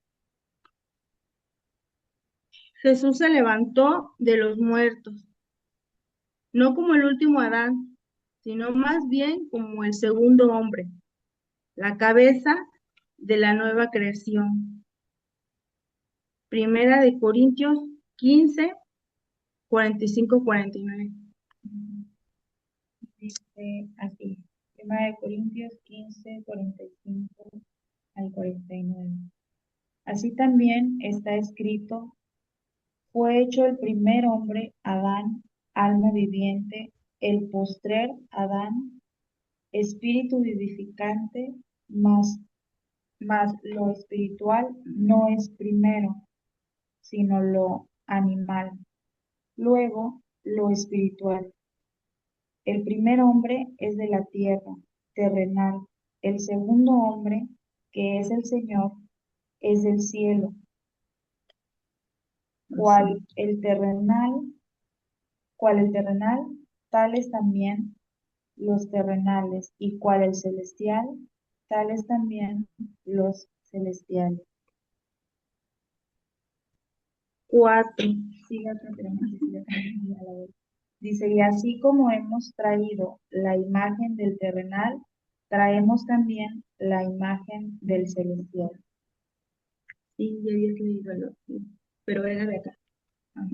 Jesús se levantó de los muertos, no como el último Adán, sino más bien como el segundo hombre, la cabeza de la nueva creación. Primera de Corintios 15, 45-49. Dice así, Primera de Corintios 15:45-49. Así también está escrito, fue hecho el primer hombre, Adán, alma viviente, el postrer Adán, espíritu vivificante, mas lo espiritual no es primero, sino lo animal, luego lo espiritual. El primer hombre es de la tierra, terrenal. El segundo hombre, que es el Señor, es del cielo. Cual el terrenal, tales también los terrenales, y cual el celestial, tales también los celestiales. 4. Dice, y así como hemos traído la imagen del terrenal, traemos también la imagen del celestial. Sí, ya había leído pero era de acá. Ajá.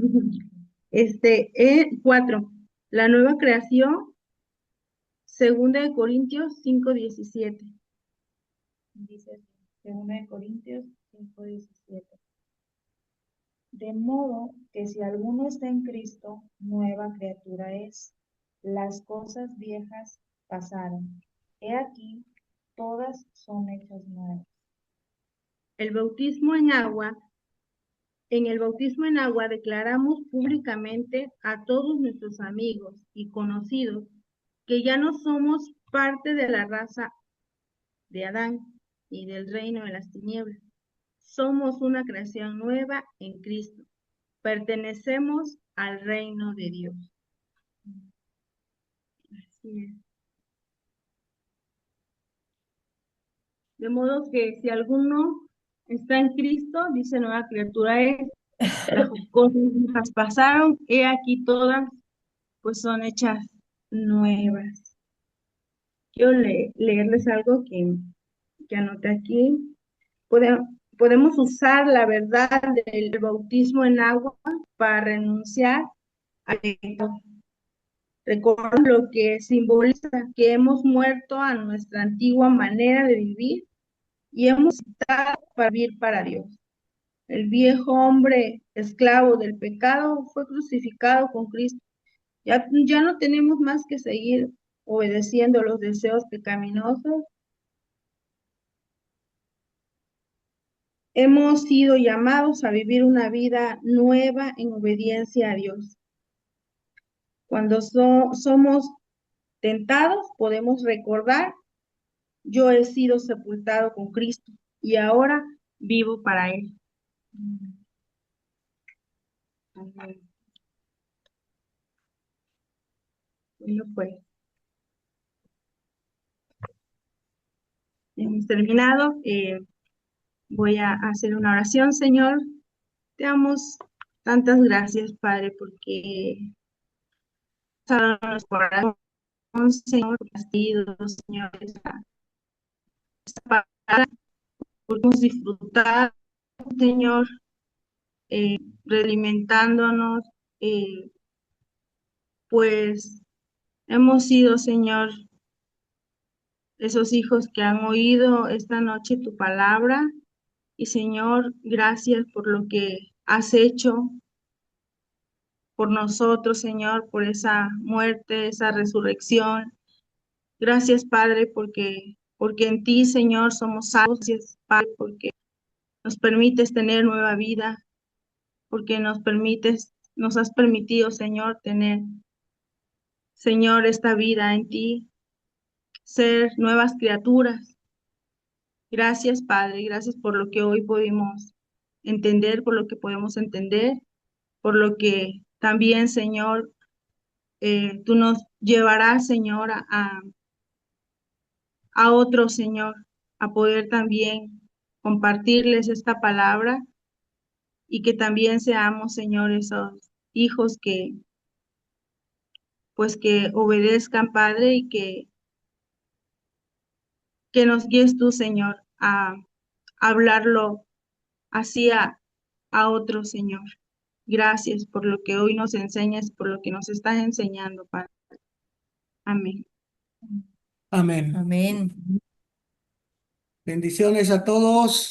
4. La nueva creación, 2 Corintios 5:17. Dice 2 Corintios 5:17. De modo que si alguno está en Cristo, nueva criatura es. Las cosas viejas pasaron. He aquí, todas son hechas nuevas. El bautismo en agua. En el bautismo en agua declaramos públicamente a todos nuestros amigos y conocidos que ya no somos parte de la raza de Adán y del reino de las tinieblas. Somos una creación nueva en Cristo. Pertenecemos al reino de Dios. Así es. De modo que si alguno está en Cristo, dice nueva criatura es, las cosas viejas pasaron, he aquí todas, pues son hechas nuevas. Quiero leerles algo que anoté aquí. Podemos usar la verdad del bautismo en agua para renunciar al pecado. Recordar lo que simboliza que hemos muerto a nuestra antigua manera de vivir y hemos estado para vivir para Dios. El viejo hombre esclavo del pecado fue crucificado con Cristo. Ya no tenemos más que seguir obedeciendo los deseos pecaminosos. Hemos sido llamados a vivir una vida nueva en obediencia a Dios. Cuando somos tentados, podemos recordar, yo he sido sepultado con Cristo y ahora vivo para Él. Bueno, pues, hemos terminado. Voy a hacer una oración, Señor. Te damos tantas gracias, Padre, porque Señor, castigo, Señor, esta palabra, podemos disfrutar, Señor, realimentándonos, pues hemos sido, Señor, esos hijos que han oído esta noche tu palabra. Y Señor, gracias por lo que has hecho por nosotros, Señor, por esa muerte, esa resurrección. Gracias, Padre, porque en ti, Señor, somos salvos. Gracias, Padre, porque nos permites tener nueva vida, porque nos has permitido, Señor, tener, Señor, esta vida en ti, ser nuevas criaturas. Gracias, Padre, gracias por lo que hoy pudimos entender, por lo que podemos entender, por lo que también, Señor, tú nos llevarás, Señor, a otros, Señor, a poder también compartirles esta palabra y que también seamos, Señor, esos hijos que, pues, que obedezcan, Padre, y que nos guíes tú, Señor, a hablarlo así a otros, Señor. Gracias por lo que hoy nos enseñas, por lo que nos estás enseñando, Padre. Amén. Amén. Amén. Bendiciones a todos.